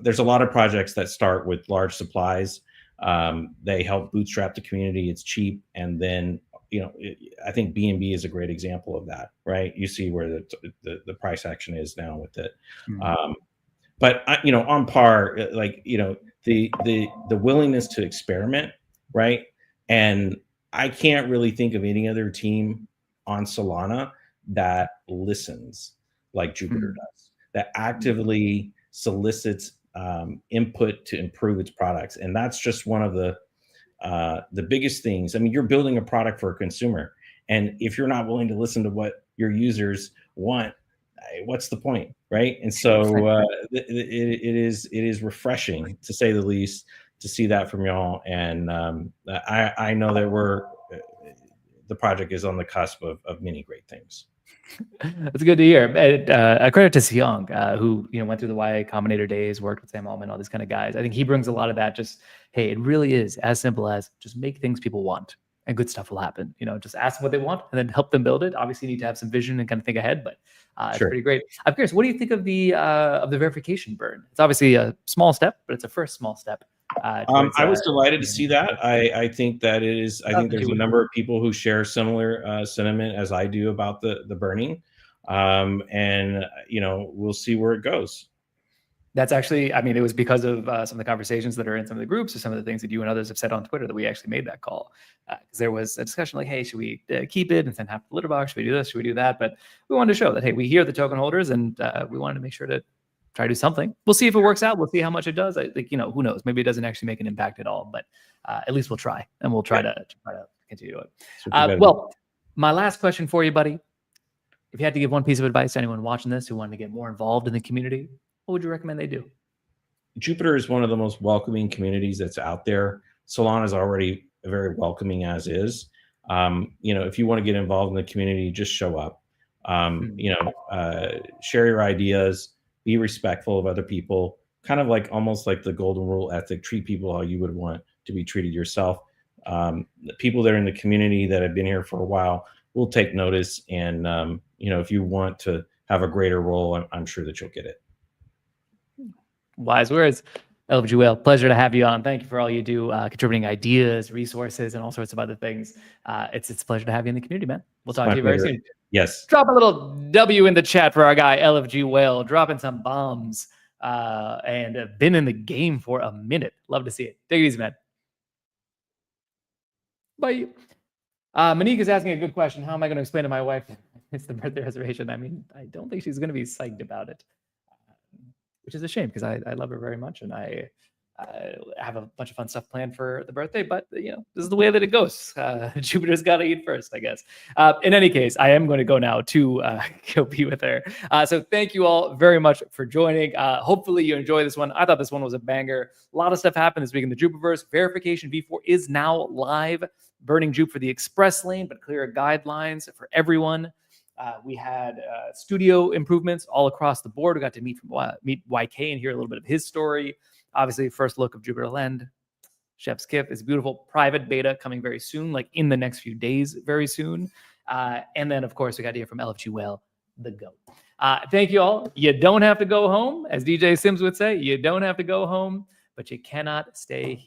there's a lot of projects that start with large supplies. They help bootstrap the community. It's cheap. And then, I think BNB is a great example of that, right? You see where the price action is now with it. But on par, the willingness to experiment, right? And I can't really think of any other team on Solana that listens like Jupiter does, that actively solicits input to improve its products. And that's just one of the biggest things. I mean, you're building a product for a consumer, and if you're not willing to listen to what your users want, what's the point, right? And so it is refreshing, to say the least, to see that from y'all. And I know that the project is on the cusp of many great things. That's good to hear. A credit to Siong, who went through the YA Combinator days, worked with Sam Altman, all these kind of guys. I think he brings a lot of that. Just, hey, it really is as simple as just make things people want, and good stuff will happen. Just ask them what they want and then help them build it. Obviously, you need to have some vision and kind of think ahead, but it's pretty great. I'm curious, what do you think of the verification burn? It's obviously a small step, but it's a first small step. I was delighted to see that. I think that it is. I think there's a number of people who share similar sentiment as I do about the burning, and we'll see where it goes. That's actually, it was because of some of the conversations that are in some of the groups, or some of the things that you and others have said on Twitter, that we actually made that call. Because there was a discussion like, hey, should we keep it and then have the litter box? Should we do this? Should we do that? But we wanted to show that, hey, we hear the token holders, and we wanted to make sure to try to do something. We'll see if it works out. We'll see how much it does. I think, who knows? Maybe it doesn't actually make an impact at all, but at least we'll try, and we'll try to continue it. Well, my last question for you, buddy. If you had to give one piece of advice to anyone watching this who wanted to get more involved in the community, what would you recommend they do? Jupiter is one of the most welcoming communities that's out there. Solana is already very welcoming as is. If you want to get involved in the community, just show up. Share your ideas, be respectful of other people, kind of almost like the golden rule ethic, treat people how you would want to be treated yourself. The people that are in the community that have been here for a while will take notice. And, if you want to have a greater role, I'm sure that you'll get it. Wise words. LFG, pleasure to have you on. Thank you for all you do, contributing ideas, resources, and all sorts of other things. It's a pleasure to have you in the community, man. We'll talk to you very soon. Yes. Drop a little W in the chat for our guy, LFG Whale, dropping some bombs, and been in the game for a minute. Love to see it. Take it easy, man. Bye. Monique is asking a good question. How am I going to explain to my wife it's the birthday reservation? I don't think she's going to be psyched about it. Which is a shame, because I love her very much, and I have a bunch of fun stuff planned for the birthday. But this is the way that it goes. Jupiter's got to eat first, I guess. In any case, I am going to go now to go be with her. So thank you all very much for joining. Hopefully you enjoy this one. I thought this one was a banger. A lot of stuff happened this week in the Jupiverse. Verification V4 is now live, burning Jupe for the express lane, but clear guidelines for everyone. We had studio improvements all across the board. We got to meet YK and hear a little bit of his story. Obviously, first look of Jupiter Lend. Chef's Kiff is beautiful. Private beta coming very soon, like in the next few days, very soon. And then, of course, we got to hear from LFG Whale, the GOAT. Thank you all. You don't have to go home. As DJ Sims would say, you don't have to go home, but you cannot stay here.